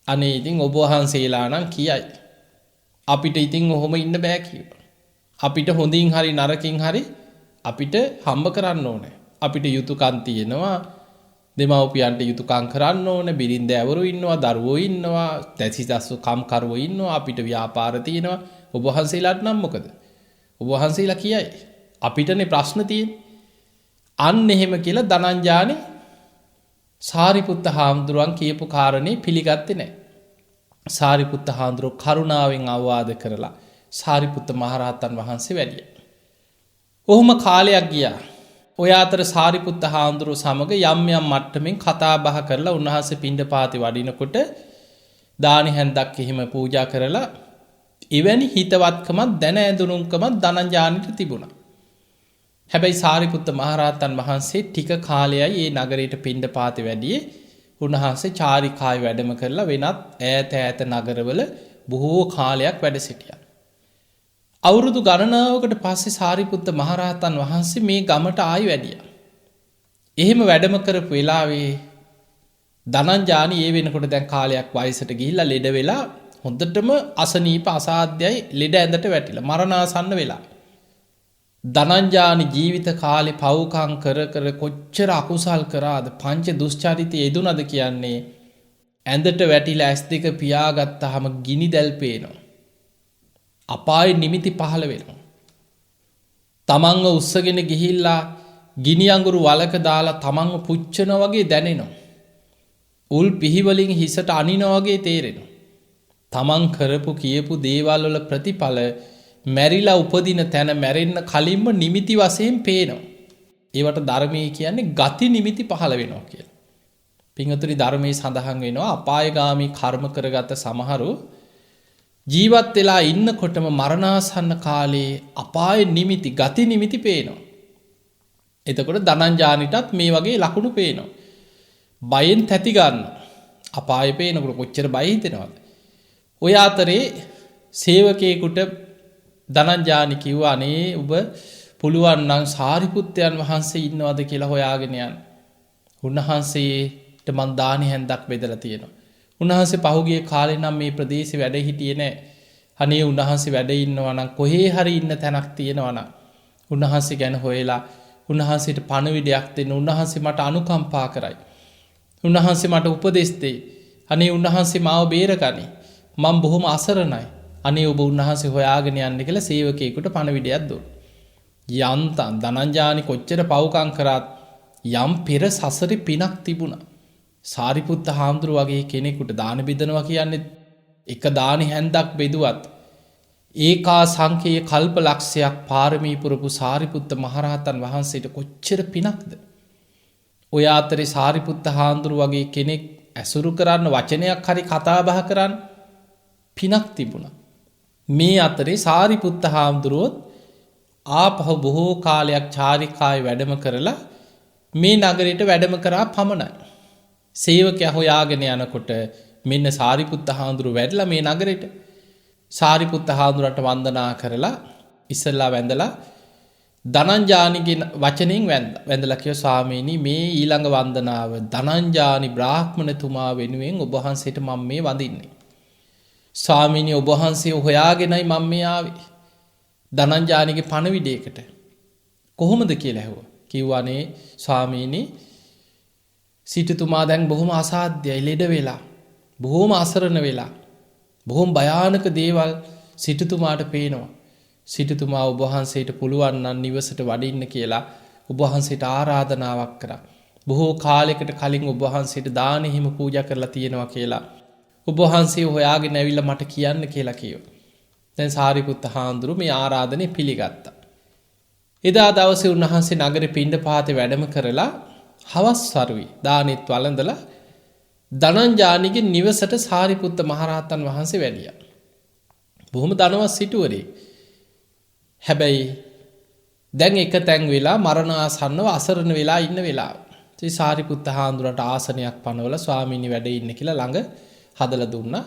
අනේ ඉතින් ඔබ වහන්සේලා නම් කියයි. අපිට ඉතින් ඔහොම ඉන්න බෑ කිව්වා. අපිට හොඳින් හරි නරකින් හරි අපිට හම්බ කරන්න ඕනේ. අපිට යුතුයකම් තියෙනවා. දෙමව්පියන්ට යුතුයකම් කරන්න ඕනේ. බිරින්දෑවරු ඉන්නවා, දරුවෝ ඉන්නවා, දැසිදස්සු කම්කරුවෝ ඉන්නවා, අපිට ව්‍යාපාර තියෙනවා. ඔබ වහන්සේලාට නම් මොකද? ඔබ වහන්සේලා කියයි. අපිටනේ ප්‍රශ්න තියෙන්නේ. අන්න එහෙම කියලා ධනංජානි සාරිපුත්ත හාමුදුරුවන් කියපු කාරණේ පිළිගත්තේ නැහැ. සාරිපුත්ත හාමුදුරුවෝ කරුණාවෙන් අවවාද කරලා සාරිපුත්ත මහරහතන් වහන්සේ වැඩියා. ඔහොම කාලයක් ගියා. ඔය අතර සාරිපුත්ත හාමුදුරුවෝ සමග යම් යම් මට්ටමින් කතා බහ කරලා උන්වහන්සේ පිණ්ඩපාතේ වඩිනකොට දානි හැන්දක් එහෙම පූජා කරලා එවැනි හිතවත්කමක් දැන ඇඳුනුම්කමක් ධනංජානිට තිබුණා. හැබැයි සාරිපුත්ත මහරහතන් වහන්සේ ටික කාලයයි ඒ නගරයට පිණ්ඩපාතේ වැඩියේ. උන්වහන්සේ චාරිකායි වැඩම කරලා වෙනත් ඈත ඈත නගරවල බොහෝ කාලයක් වැඩ සිටියා. අවුරුදු ගණනාවකට පස්සේ සාරිපුත්ත මහරහතන් වහන්සේ මේ ගමට ආයි වැඩියා. එහෙම වැඩම කරපු වෙලාවේ ධනංජානි ඒ වෙනකොට දැන් කාලයක් වයසට ගිහිල්ලා ලෙඩ වෙලා හොඳටම අසනීප අසාධ්‍යයි ලෙඩ ඇඳට වැටිලා මරණාසන්න වෙලා. ධනංජානි ජීවිත කාලේ පව්කම් කර කර කොච්චර අකුසල් කරාද පංච දුෂ්චරිතය යෙදුනද කියන්නේ ඇඳට වැටිලා ඇස් දෙක පියාගත්තාම ගිනි දැල් පේනවා. අපාය නිමිති පහළ වෙනවා. තමන්ව උස්සගෙන ගිහිල්ලා ගිනි අඟුරු වලක දාලා තමන්ව පුච්චනා වගේ දැනෙනවා. උල් පිහිවලින් හිසට අනිනා වගේ තේරෙනවා. තමන් කරපු කියපු දේවල් වල ප්‍රතිඵල මැරිලා උපදින තැන මැරෙන්න කලින්ම නිමිති වශයෙන් පේනවා. ඒවට ධර්මයේ කියන්නේ ගති නිමිති පහළ වෙනවා කියලා. පින්වතුනි ධර්මයේ සඳහන් වෙනවා අපායගාමී කර්ම කරගත සමහරු ජීවත් වෙලා ඉන්නකොටම මරණාසන්න කාලේ අපාය නිමිති ගති නිමිති පේනවා. එතකොට ධනංජානිටත් මේ වගේ ලකුණු පේනවා. බයෙන් තැති ගන්නවා. අපාය පේනකොට කොච්චර බය හිතෙනවද? ඔය අතරේ සේවකයෙකුට ධනංජානි කිව්වා අනේ ඔබ පුළුවන් නම් සාරිපුත්තයන් වහන්සේ ඉන්නවද කියලා හොයාගෙන යන්න. උන්වහන්සේට මං දානි හැන්දක් බෙදලා තියෙනවා. උන්වහන්සේ පහුගිය කාලේ නම් මේ ප්‍රදේශේ වැඩ හිටියේ නැහැ. අනේ උන්වහන්සේ වැඩ ඉන්නවා නම් කොහේ හරි ඉන්න තැනක් තියෙනවා නම් උන්වහන්සේ ගැන හොයලා උන්වහන්සේට පණවිඩයක් දෙන්න. උන්වහන්සේ මට අනුකම්පා කරයි. උන්වහන්සේ මට උපදෙස් දෙයි. අනේ උන්වහන්සේ මාව බේරගනි. මම බොහොම අසරණයි. අනේ ඔබ උන්වහන්සේ හොයාගෙන යන්න කියලා සේවකයෙකුට පණවිඩයක් දුන්නා. යන්තම් ධනංජානි කොච්චර පව්කම් කරත් යම් පෙර සසරේ පිනක් තිබුණා. සාරිපුත්ත හාමුදුරුව වගේ කෙනෙකුට දාන බෙදනවා කියන්නේ එක දානි හැන්දක් බෙදුවත් ඒකා සංඛ්‍යය කල්ප ලක්ෂයක් පාරමී පුරපු සාරිපුත්ත මහරහතන් වහන්සේට කොච්චර පිනක්ද? ඔය අතරේ සාරිපුත්ත හාමුදුරුව වගේ කෙනෙක් ඇසුරු කරන්න වචනයක් හරි කතා බහ කරන්න පිනක් තිබුණා. මේ අතරේ සාරිපුත්ත හාමුදුරුවොත් ආපහු බොහෝ කාලයක් චාරිකාවේ වැඩම කරලා මේ නගරයට වැඩම කරා පමණයි. සේවකයා හොයාගෙන යනකොට මෙන්න සාරිපුත්ත හාමුදුරුව වැඩලා මේ නගරෙට. සාරිපුත්ත හාමුදුරන්ට වන්දනා කරලා ඉස්සල්ලා වැඳලා ධනංජානිගේ වචනෙන් වැඳලා කිව්වා ස්වාමීනි මේ ඊළඟ වන්දනාව ධනංජානි බ්‍රාහ්මණතුමා වෙනුවෙන් ඔබ වහන්සේට මම මේ වඳින්නේ. ස්වාමීනි ඔබ වහන්සේ හොයාගෙනයි මම මේ ආවේ. ධනංජානිගේ පණවිඩයකට. කොහොමද කියලා ඇහුවා. කිව්වානේ ස්වාමීනි සිටුතුමා දැන් බොහොම අසාධ්‍යයි ලෙඩ වෙලා. බොහොම අසරණ වෙලා. බොහොම භයානක දේවල් සිටුතුමාට පේනවා. සිටුතුමා ඔබ වහන්සේට පුළුවන් නම් නිවසට වඩින්න කියලා ඔබ වහන්සේට ආරාධනාවක් කරා. බොහෝ කාලෙකට කලින් ඔබ වහන්සේට දාන හිම පූජා කරලා තියෙනවා කියලා ඔබ වහන්සේ හොයාගෙන ඇවිල්ලා මට කියන්න කියලා කිව්වා. දැන් සාරිපුත්ත හාමුදුරු මේ ආරාධනය පිළිගත්තා. එදා දවසේ උන්වහන්සේ නගරේ පිණ්ඩපාතේ වැඩම කරලා හවස් වරුවේ දානෙත් වළඳලා ධනංජානිගේ නිවසට සාරිපුත්ත මහරහතන් වහන්සේ වැඩියා. බොහොම ධනවත් සිටුවරේ. හැබැයි දැන් එක තැන් වෙලා මරණාසන්නව අසරණ වෙලා ඉන්න වෙලාව. ඉතින් සාරිපුත්ත හාමුදුරන්ට ආසනයක් පනවලා ස්වාමීනි වැඩ ඉන්න කියලා ළඟ හදලා දුන්නා.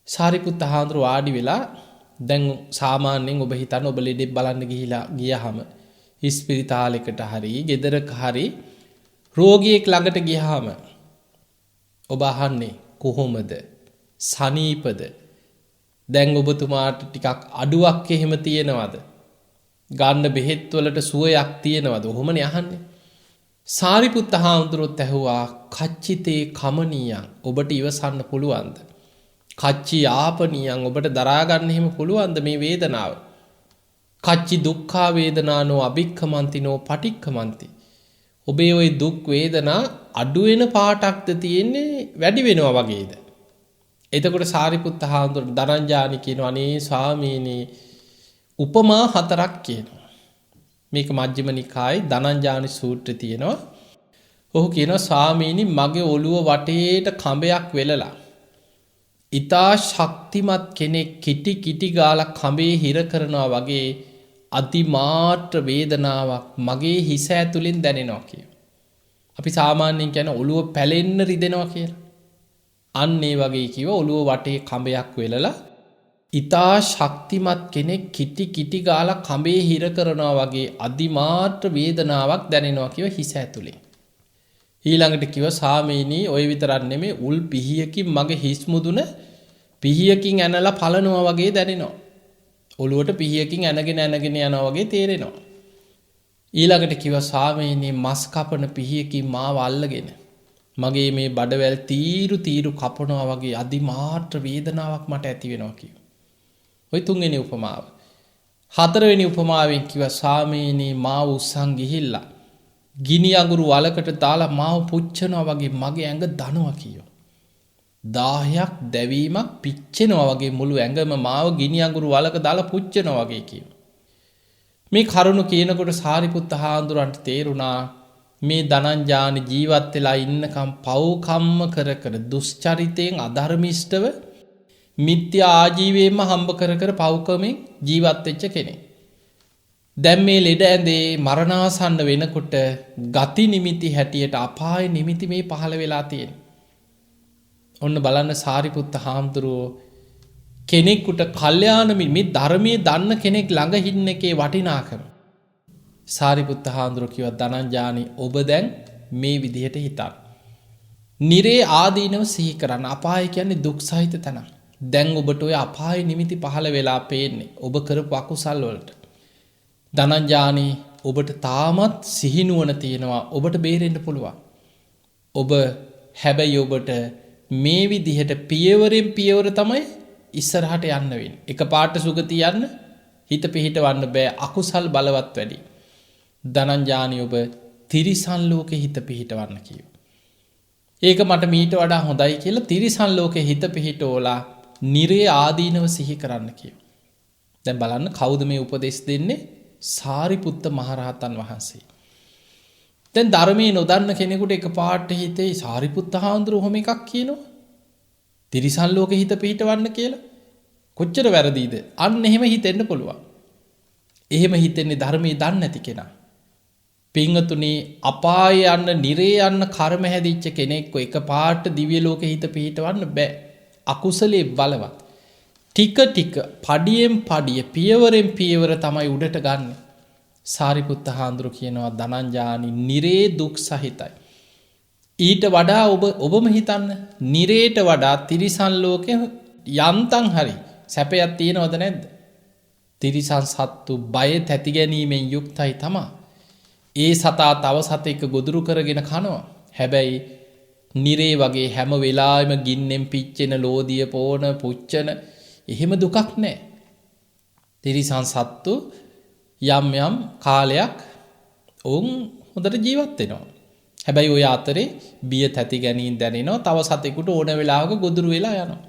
සාරිපුත්ත හාමුදුර වාඩි වෙලා දැන් සාමාන්‍යයෙන් ඔබ හිතන්න ඔබ ලෙඩෙක් බලන්න ගියාම ඉස්පිරිතාලයකට හරි ගෙදරක හරි රෝගියෙක් ළඟට ගියාම ඔබ අහන්නේ කොහොමද? සනීපද? දැන් ඔබතුමාට ටිකක් අඩුවක් එහෙම තියෙනවද? ගන්න බෙහෙත් වලට සුවයක් තියෙනවද? ඔහොමනේ අහන්නේ. සාරිපුත්ත හාමුදුරුවෝ ඇහුවා කච්චිතේ කමනියන් ඔබට ඉවසන්න පුළුවන්ද? කච්චි ආපනියන් ඔබට දරා ගන්න එහෙම පුළුවන්ද මේ වේදනාව? කච්චි දුක්ඛා වේදනානෝ අභික්ඛමන්තිනෝ පටික්ඛමන්ති. ඔබේ ওই දුක් වේදනා අඩු වෙන පාටක්ද තියෙන්නේ වැඩි වෙනවා වගේද? එතකොට සාරිපුත්ත හාමුදුරුවෝ ධනංජානි කියනවා අනේ ස්වාමීනි උපමා 4ක් කියනවා. මේක මජ්ක්‍ධිම නිකායේ ධනංජානි සූත්‍රයේ තියෙනවා. ඔහු කියනවා ස්වාමීනි මගේ ඔළුව වටේට කඹයක් වෙලලා ඊතා ශක්තිමත් කෙනෙක් කිටි කිටි ගාලා කඹේ හිර කරනවා වගේ අතිමාත්‍ර වේදනාවක් මගේ හිස ඇතුලෙන් දැනෙනවා කියනවා. අපි සාමාන්‍යයෙන් කියන ඔළුව පැලෙන්න රිදෙනවා කියලා. අන්න ඒ වගේ කිව්ව ඔළුව වටේ කඹයක් වෙලලා ඊතා ශක්තිමත් කෙනෙක් කිටි කිටි ගාලා කඹේ හිර කරනවා වගේ අතිමාත්‍ර වේදනාවක් දැනෙනවා කියව හිස ඇතුලේ. ඊළඟට කිව්ව සාමීනි ඔය විතරක් නෙමෙයි උල් පිහියකින් මගේ හිස් මුදුන පිහියකින් ඇනලා පලනවා වගේ දැනෙනවා. ඔළුවට පිහියකින් ඇනගෙන යනවා වගේ තේරෙනවා. ඊළඟට කිව්ව සාමීනි මස් කපන පිහියකින් මාව අල්ලගෙන මගේ මේ බඩවැල් තීරු කපනවා වගේ අතිමාත්‍ර වේදනාවක් මට ඇති වෙනවා කිව්වා. ඔය තුන්වෙනි උපමාව. හතරවෙනි උපමාවෙන් කිව්වා සාමීනි මාව උස්සන් ගිහිල්ලා ගිනි අඟුරු වලකට දාලා මාව පුච්චනවා වගේ මගේ ඇඟ දනවා කියෝ. 1000ක් දැවීමක් පිච්චෙනවා වගේ මුළු ඇඟම මාව ගිනි අඟුරු වලක දාලා පුච්චනවා වගේ කියෝ. මේ කරුණ කියනකොට සාරිපුත්ත හාමුදුරන්ට තේරුණා මේ ධනංජානි ජීවත් වෙලා ඉන්නකම් පව්කම්ම කර දුෂ්චරිතයෙන් අධර්මිෂ්ඨව මිත්‍යා ආජීවයෙන්ම හම්බ කර පව්කමෙන් ජීවත් වෙච්ච කෙනෙක්. දැන් මේ ලෙඩ ඇඳේ මරණාසන්න වෙනකොට ගති නිමිති හැටියට අපාය නිමිති මේ පහළ වෙලා තියෙන. ඔන්න බලන්න සාරිපුත්ත හාමුදුරුවෝ කෙනෙකුට කල්යාණ මේ ධර්මයේ දන්න කෙනෙක් ළඟ ඉන්න එකේ වටිනාකම. සාරිපුත්ත හාමුදුරුවෝ කිව්වා ධනංජානි ඔබ දැන් මේ විදිහට හිතන්න. නිරේ ආදීනව සිහි කරන්න. අපාය කියන්නේ දුක් සහිත තැන. දැන් ඔබට ඔය අපාය නිමිති පහළ වෙලා පේන්නේ ඔබ කරපු අකුසල් වලට. ධනංජානි ඔබට තාමත් සිහිනුවන තියෙනවා ඔබට බේරෙන්න පුළුවන්. ඔබ හැබැයි ඔබට මේ විදිහට පියවරෙන් පියවර තමයි ඉස්සරහට යන්න වෙන්නේ. එකපාරට සුගතිය යන්න හිත පිහිටවන්න බෑ අකුසල් බලවත් වැඩි. ධනංජානි ඔබ තිරිසන් ලෝකේ හිත පිහිටවන්න කියෝ. ඒක මට මීට වඩා හොඳයි කියලා තිරිසන් ලෝකේ හිත පිහිටෝලා නිරේ ආදීනව සිහි කරන්න කියෝ. දැන් බලන්න කවුද මේ උපදෙස් දෙන්නේ? සාරිපුත්ත මහරහතන් වහන්සේ. දැන් ධර්මයේ නොදන්න කෙනෙකුට එකපාරට හිතේ සාරිපුත්ත හාමුදුරුවෝ ඔහොම එකක් කියනවා. තිරිසන් ලෝකේ හිත පිහිටවන්න කියලා. කොච්චර වැරදිද? අන්න එහෙම හිතෙන්න පුළුවන්. එහෙම හිතෙන්නේ ධර්මයේ දන්නේ නැති කෙනා. පින්වතුනි අපාය යන්න නිරේ යන්න කර්ම හැදිච්ච කෙනෙක්ව එකපාරට දිව්‍ය ලෝකේ හිත පිහිටවන්න බෑ. අකුසලේ බලවත්. ටික ටික පඩියෙන් පඩිය පියවරෙන් පියවර තමයි උඩට ගන්න. සාරිපුත්ත හාමුදුරුවෝ කියනවා ධනංජානි නිරේ දුක් සහිතයි. ඊට වඩා ඔබම හිතන්න නිරේට වඩා තිරිසන් ලෝකේ යන්තම් හරි සැපයක් තියෙනවද නැද්ද? තිරිසන් සත්තු බය තැති ගැනීමෙන් යුක්තයි තමයි. ඒ සතා තව සතෙක් ගොදුරු කරගෙන කනවා. හැබැයි නිරේ වගේ හැම වෙලාවෙම ගින්නෙන් පිච්චෙන ලෝදිය පෝන පුච්චන එහෙම දුකක් නැහැ. තිරිසන් සත්තු යම් කාලයක් ඔවුන් හොඳට ජීවත් වෙනවා. හැබැයි ඔය අතරේ බිය තැති ගැනීම දැනෙනවා. තව සතෙකුට ඕන වෙලාවක ගොදුරු වෙලා යනවා.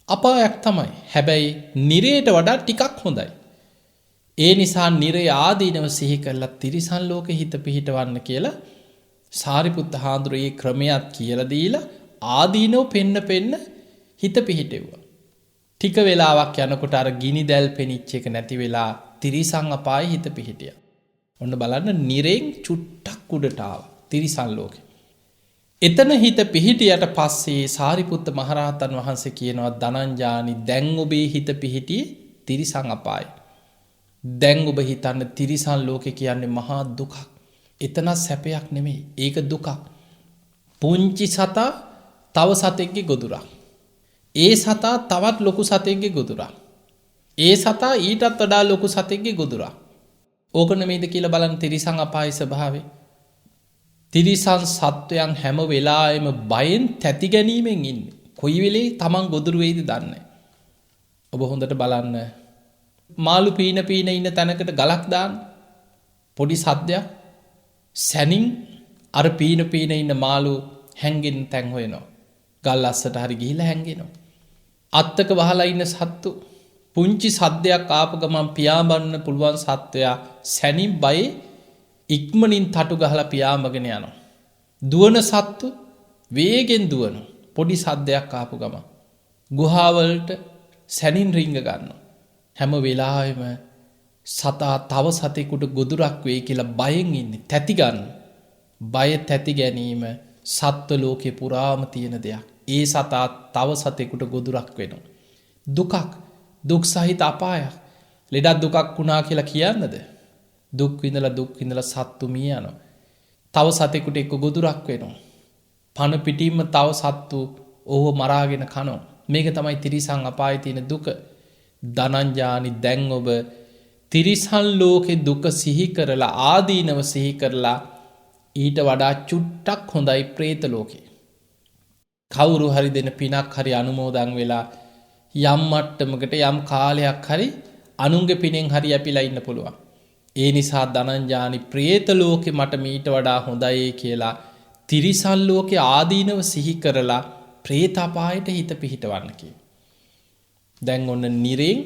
අපායක් තමයි. හැබැයි නිරයට වඩා ටිකක් හොඳයි. ඒ නිසා නිරය ආදීනව සිහි කරලා තිරිසන් ලෝකෙ හිත පිහිටවන්න කියලා සාරිපුත්ත හාමුදුරුවෝ ක්‍රමයක් කියලා දීලා ආදීනව පෙන්න හිත පිහිටෙව්වා. ටික වෙලාවක් යනකොට අර ගිනි දැල් පෙනිච්ච එක නැති වෙලා තිරිසන් අපායේ හිත පිහිටියා. ඔන්න බලන්න නිරෙන් චුට්ටක් උඩට ආවා තිරිසන් ලෝකෙ. එතන හිත පිහිටියට පස්සේ සාරිපුත්ත මහරහතන් වහන්සේ කියනවා ධනංජානි දැන් ඔබේ හිත පිහිටියේ තිරිසන් අපායේ. දැන් ඔබ හිතන්න තිරිසන් ලෝකෙ කියන්නේ මහා දුකක්. එතන සැපයක් නෙමෙයි. ඒක දුකක්. පුංචි සතා තව සතෙක්ගේ ගොදුරක්. ඒ සතා තවත් ලොකු සතෙක්ගේ ගොදුරක්. ඒ සතා ඊටත් වඩා ලොකු සතෙක්ගේ ගොදුරක්. ඕක නෙමෙයිද කියලා බලන්න තිරිසන් අපායේ ස්වභාවය. තිරිසන් සත්වයන් හැම වෙලාවෙම බයෙන් තැති ගැනීමෙන් ඉන්නේ. කොයි වෙලේ තමන් ගොදුරු වෙයිද දන්නේ නැහැ. ඔබ හොඳට බලන්න මාළු පීන ඉන්න තැනකට ගලක් දාන්න. පොඩි සද්දයක් සැනින් අර පීන ඉන්න මාළු හැංගෙන තැන් හොයනවා. ගල් අස්සට හරි ගිහිල්ලා හැංගෙනවා. අත්තක වහලා ඉන්න සත්තු පුංචි සද්දයක් ආපු ගමන් පියාඹන්න පුළුවන් සත්වයා සැනින් බයේ ඉක්මනින් තටු ගහලා පියාඹගෙන යනවා. දුවන සත්තු වේගෙන් දුවන පොඩි සද්දයක් ආපු ගමන් ගුහාවලට සැනින් රිංග ගන්නවා. හැම වෙලාවෙම සතා තව සතෙකුට ගොදුරක් වෙයි කියලා බයෙන් ඉන්නේ. තැති ගන්න. බය තැති ගැනීම සත්ව ලෝකේ පුරාම තියෙන දෙයක්. ඒ සතා තව සතෙකුට ගොදුරක් වෙනවා. දුකක්. දුක් සහිත අපායක්. ලෙඩක් දුකක් වුණා කියලා කියන්නද? දුක් විඳලා සත්තු මිය යනවා. තව සතෙකුට එක්ක ගොදුරක් වෙනවා. පන පිටින්ම තව සත්තු ඕව මරාගෙන කනවා. මේක තමයි තිරිසන් අපායේ තියෙන දුක. ධනංජානි දැන් ඔබ තිරිසන් ලෝකේ දුක සිහි කරලා ආදීනව සිහි කරලා ඊට වඩා චුට්ටක් හොඳයි പ്രേත ලෝකේ. කවුරු හරි දෙන පිනක් හරි අනුමෝදන් වෙලා යම් මට්ටමකට යම් කාලයක් හරි අනුන්ගේ පිනෙන් හරි යැපිලා ඉන්න පුළුවන්. ඒ නිසා ධනංජානි പ്രേත ලෝකේ මට මීට වඩා හොඳයි කියලා තිරිසන් ලෝකේ ආදීනව සිහි කරලා പ്രേත අපායට හිත පිහිටවන්න කියනවා. දැන් ඔන්න නිරෙන්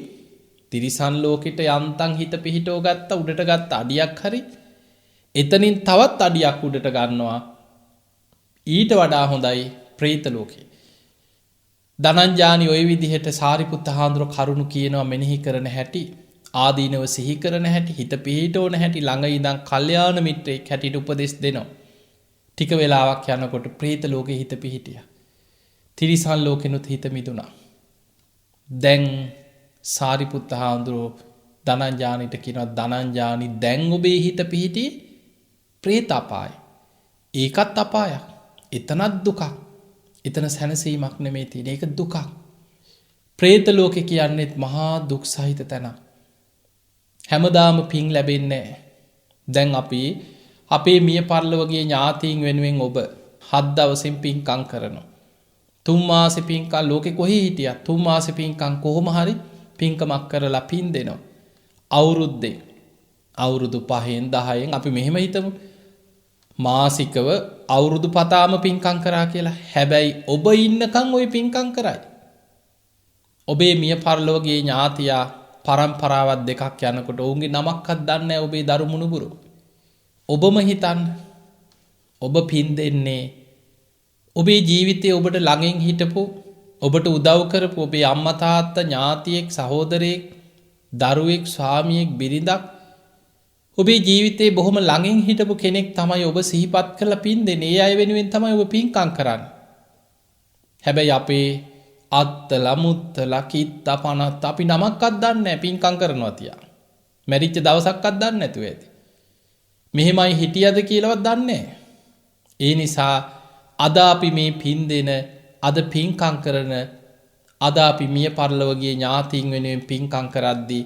තිරිසන් ලෝකෙට යන්තම් හිත පිහිටව ගත්ත උඩට ගත්ත අඩියක් හරි එතනින් තවත් අඩියක් උඩට ගන්නවා. ඊට වඩා හොඳයි പ്രേත ලෝකේ. ධනංජානි ওই විදිහට සාරිපුත්ත හාමුදුරුවෝ කරුණු කියනවා මෙනෙහි කරන හැටි ආදීනව සිහි කරන හැටි හිත පිහිටවන හැටි ළඟ ඉඳන් කල්යාණ මිත්‍රයෙක් හැටියට උපදෙස් දෙනවා. ටික වෙලාවක් යනකොට പ്രേත ලෝකේ හිත පිහිටියා. තිරිසන් ලෝකෙනුත් හිත මිදුණා. දැන් සාරිපුත්ත හාමුදුරුවෝ ධනංජානිට කියනවා ධනංජානි දැන් ඔබේ හිත පිහිටියේ പ്രേත අපායේ. ඒකත් අපායක්. එතනත් දුකක්. එතන සැනසීමක් නෙමෙයි තියෙන්නේ. ඒක දුකක්. പ്രേත ලෝකේ කියන්නේත් මහා දුක් සහිත තැනක්. හැමදාම පින් ලැබෙන්නේ නැහැ. දැන් අපි අපේ මිය පරලොවගේ ඥාතීන් වෙනුවෙන් ඔබ 7 දවසින් පින්කම් කරනවා. 3 මාසෙ පින්කම් ලෝකේ කොහේ හිටියත් 3 මාසෙ පින්කම් කොහොම හරි පින්කමක් කරලා පින් දෙනවා. අවුරුද්දේ අවුරුදු 5න් 10න් අපි මෙහෙම හිතමු. මාසිකව අවුරුදු පතාම පින්කම් කරා කියලා. හැබැයි ඔබ ඉන්නකම් ওই පින්කම් කරයි. ඔබේ මිය පරලොවගේ ඥාතියා පරම්පරාවක් දෙකක් යනකොට ඔවුන්ගේ නමක්වත් දන්නේ නැහැ ඔබේ දරු මුණුබුරු. ඔබම හිතන්න. ඔබ පින් දෙන්නේ ඔබේ ජීවිතයේ ඔබට ළඟින් හිටපු ඔබට උදව් කරපු ඔබේ අම්මා තාත්තා ඥාතියෙක් සහෝදරයෙක් දරුවෙක් ස්වාමියෙක් බිරිඳක් ඔබේ ජීවිතේ බොහොම ළඟින් හිටපු කෙනෙක් තමයි ඔබ සිහිපත් කරලා පින් දෙන්නේ. ඒ අය වෙනුවෙන් තමයි ඔබ පින්කම් කරන්නේ. හැබැයි අපේ අත්තලා මුත්තලා කිත්තා පනත් අපි නමක්වත් දන්නේ නැහැ පින්කම් කරනවා තියා. මැරිච්ච දවසක්වත් දන්නේ නැතුව ඇති. මෙහෙමයි හිටියද කියලාවත් දන්නේ නැහැ. ඒ නිසා අද අපි මේ පින් දෙන අද පින්කම් කරන අද අපි මිය පරලොවගේ ඥාතීන් වෙනුවෙන් පින්කම් කරද්දී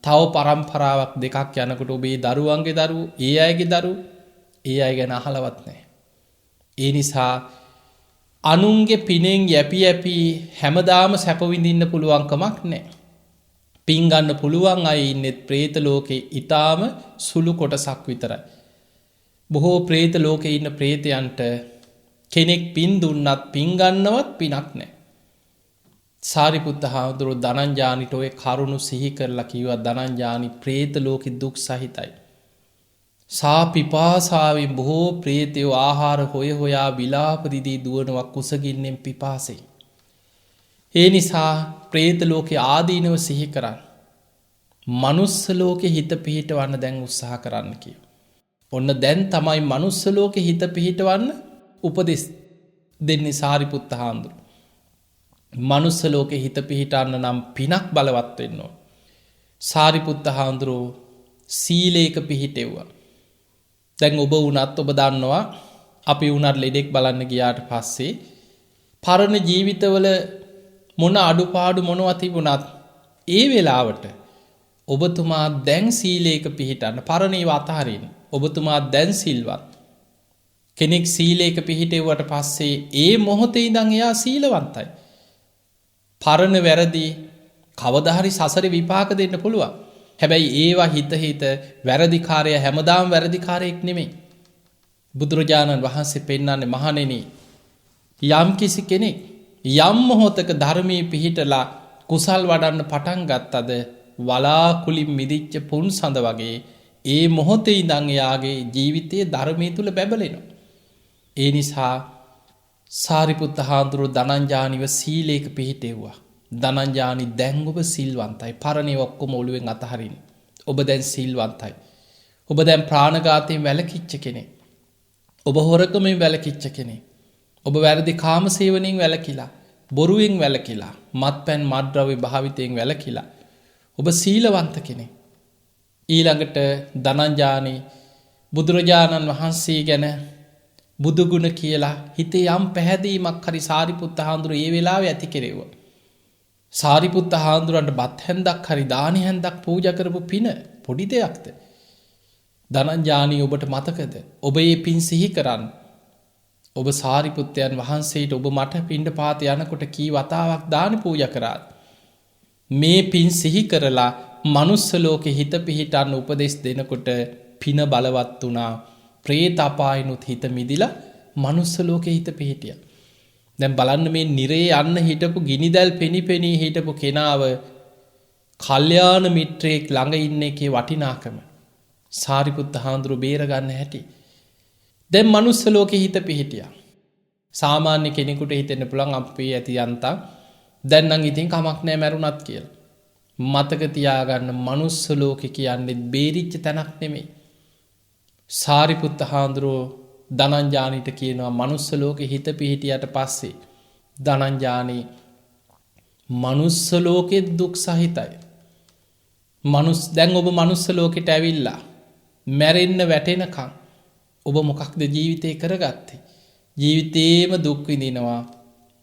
තව පරම්පරාවක් දෙකක් යනකොට ඔබේ දරුවන්ගේ දරුවෝ ඒ අයගේ දරුවෝ ඒ අය ගැන අහලවත් නැහැ. ඒ නිසා අනුන්ගේ පිනෙන් යැපි හැමදාම සැප විඳින්න පුළුවන් කමක් නැහැ. පින් ගන්න පුළුවන් අය ඉන්නේ പ്രേත ලෝකේ ඊටාම සුළු කොටසක් විතරයි. බොහෝ ප්‍රේත ලෝකේ ඉන්න ප්‍රේතයන්ට කෙනෙක් පින් දුන්නත් පින් ගන්නවත් පිනක් නැහැ. සාරිපුත්ත හාමුදුරුවෝ ධනංජානිට ඔය කරුණු සිහි කරලා කිව්වා ධනංජානි ප්‍රේත ලෝකෙ දුක් සහිතයි. සා පිපාසාවෙන් බොහෝ ප්‍රේතයෝ ආහාර හොය හොයා විලාප දිදී දුවනවා කුසගින්නෙන් පිපාසෙයි. ඒ නිසා ප්‍රේත ලෝකෙ ආදීනව සිහි කරන්න. මනුස්ස ලෝකෙ හිත පිහිටවන්න දැන් උත්සාහ කරන්න කියව. ඔන්න දැන් තමයි මනුස්ස ලෝකෙ හිත පිහිටවන්න උපදෙස් දෙන්නේ සාරිපුත්ත හාමුදුරුවෝ. මනුස්ස ලෝකෙ හිත පිහිටන්න නම් පිනක් බලවත් වෙන්න ඕන. සාරිපුත්ත හාමුදුරුවෝ සීලේක පිහිටෙව්වා. දැන් ඔබ වුණත් ඔබ දන්නවා අපි වුණත් ලෙඩෙක් බලන්න ගියාට පස්සේ පරණ ජීවිතවල මොන අඩුපාඩු මොනවා තිබුණත් ඒ වෙලාවට ඔබතුමා දැන් සීලේක පිහිටන්න පරණේ අතහරින්න. ඔබතුමා දැන් සිල්වත්. කෙනෙක් සීලේක පිහිටෙව්වට පස්සේ ඒ මොහොතේ ඉඳන් එයා සීලවන්තයි. පරණ වැරදි කවදාහරි සසර විපාක දෙන්න පුළුවන්. හැබැයි ඒවා හිත හිත වැරදිකාරය හැමදාම වැරදිකාරයෙක් නෙමෙයි. බුදුරජාණන් වහන්සේ පෙන්නන්නේ මහණෙනි යම් කිසි කෙනෙක් යම් මොහොතක ධර්මයේ පිහිටලා කුසල් වඩන්න පටන් ගත්තද වලාකුලින් මිදිච්ච පුන් සඳ වගේ ඒ මොහොතේ ඉඳන් එයාගේ ජීවිතයේ ධර්මයේ තුල බැබලෙනවා. ඒ නිසා සාරිපුත්ත හාමුදුරුවෝ ධනංජානිව සීලේක පිහිටෙව්වා. ධනංජානි දැන් ඔබ සිල්වන්තයි. පරණේ ඔක්කොම ඔළුවෙන් අතහරින්න. ඔබ දැන් සිල්වන්තයි. ඔබ දැන් ප්‍රාණඝාතයෙන් වැළකීච්ච කෙනෙක්. ඔබ හොරකමෙන් වැළකීච්ච කෙනෙක්. ඔබ වැරදි කාමසේවනයෙන් වැළකීලා, බොරුවෙන් වැළකීලා, මත්පැන් මත්ද්‍රව්‍ය භාවිතයෙන් වැළකීලා ඔබ සීලවන්ත කෙනෙක්. ඊළඟට ධනංජානි බුදුරජාණන් වහන්සේ ගැන බුදුගුණ කියලා හිතේ යම් පැහැදීමක් හරි සාරිපුත්ත හාමුදුරුවෝ ඒ වෙලාවේ ඇති කෙරෙව්වා. සාරිපුත්ත හාමුදුරන්ට බත් හැන්දක් හරි දානි හැන්දක් පූජා කරපු පින පොඩි දෙයක්ද? ධනංජානි ඔබට මතකද? ඔබ මේ පින් සිහි කරන්න. ඔබ සාරිපුත්තයන් වහන්සේට ඔබ මට පිණ්ඩපාත යනකොට කී වතාවක් දාන පූජා කරාද? මේ පින් සිහි කරලා මනුස්ස ලෝකෙ හිත පිහිටන්න උපදෙස් දෙනකොට පින බලවත් වුණා. ප්‍රේත අපායනුත් හිත මිදිලා මනුස්ස ලෝකෙ හිත පිහිටියා. දැන් බලන්න මේ නිරේ යන්න හිටපු ගිනිදැල් පෙනිපෙනී හිටපු කෙනාව කල්යාණ මිත්‍රයෙක් ළඟ ඉන්න එකේ වටිනාකම සාරිපුත්ත හාමුදුරුවෝ බේරගන්න හැටි. දැන් මනුස්ස ලෝකෙ හිත පිහිටියා. සාමාන්‍ය කෙනෙකුට හිතෙන්න පුළුවන් අපේ ඇති යන්තම් දැන් නම් ඉතින් කමක් නැහැ මැරුණත් කියලා. මතක තියාගන්න මනුස්ස ලෝකෙ කියන්නේ බේරිච්ච තැනක් නෙමෙයි. සාරිපුත්ත හාමුදුරුවෝ ධනංජානිට කියනවා මනුස්ස ලෝකෙ හිත පිහිටියට පස්සේ ධනංජානි මනුස්ස ලෝකෙත් දුක් සහිතයි. දැන් ඔබ මනුස්ස ලෝකෙට ඇවිල්ලා මැරෙන්න වැටෙනකම් ඔබ මොකක්ද ජීවිතේ කරගත්තේ? ජීවිතේම දුක් විඳිනවා,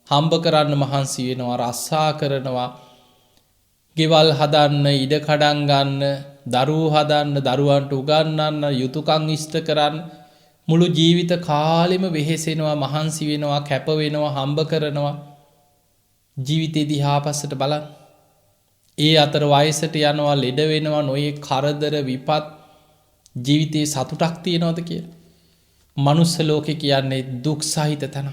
හම්බ කරන්න මහන්සි වෙනවා, රස්සා කරනවා, ගෙවල් හදන්න, ඉඩ කඩම් ගන්න, දරුවෝ හදන්න, දරුවන්ට උගන්වන්න, යුතුයකම් ඉෂ්ට කරන්න මුළු ජීවිත කාලෙම වෙහෙසෙනවා, මහන්සි වෙනවා, කැප වෙනවා, හම්බ කරනවා. ජීවිතේ දිහා පස්සට බලන්න. ඒ අතර වයසට යනවා, ලෙඩ වෙනවා, නොයේ කරදර විපත් ජීවිතේ සතුටක් තියනවද කියලා? මනුස්ස ලෝකේ කියන්නේ දුක් සහිත තැන.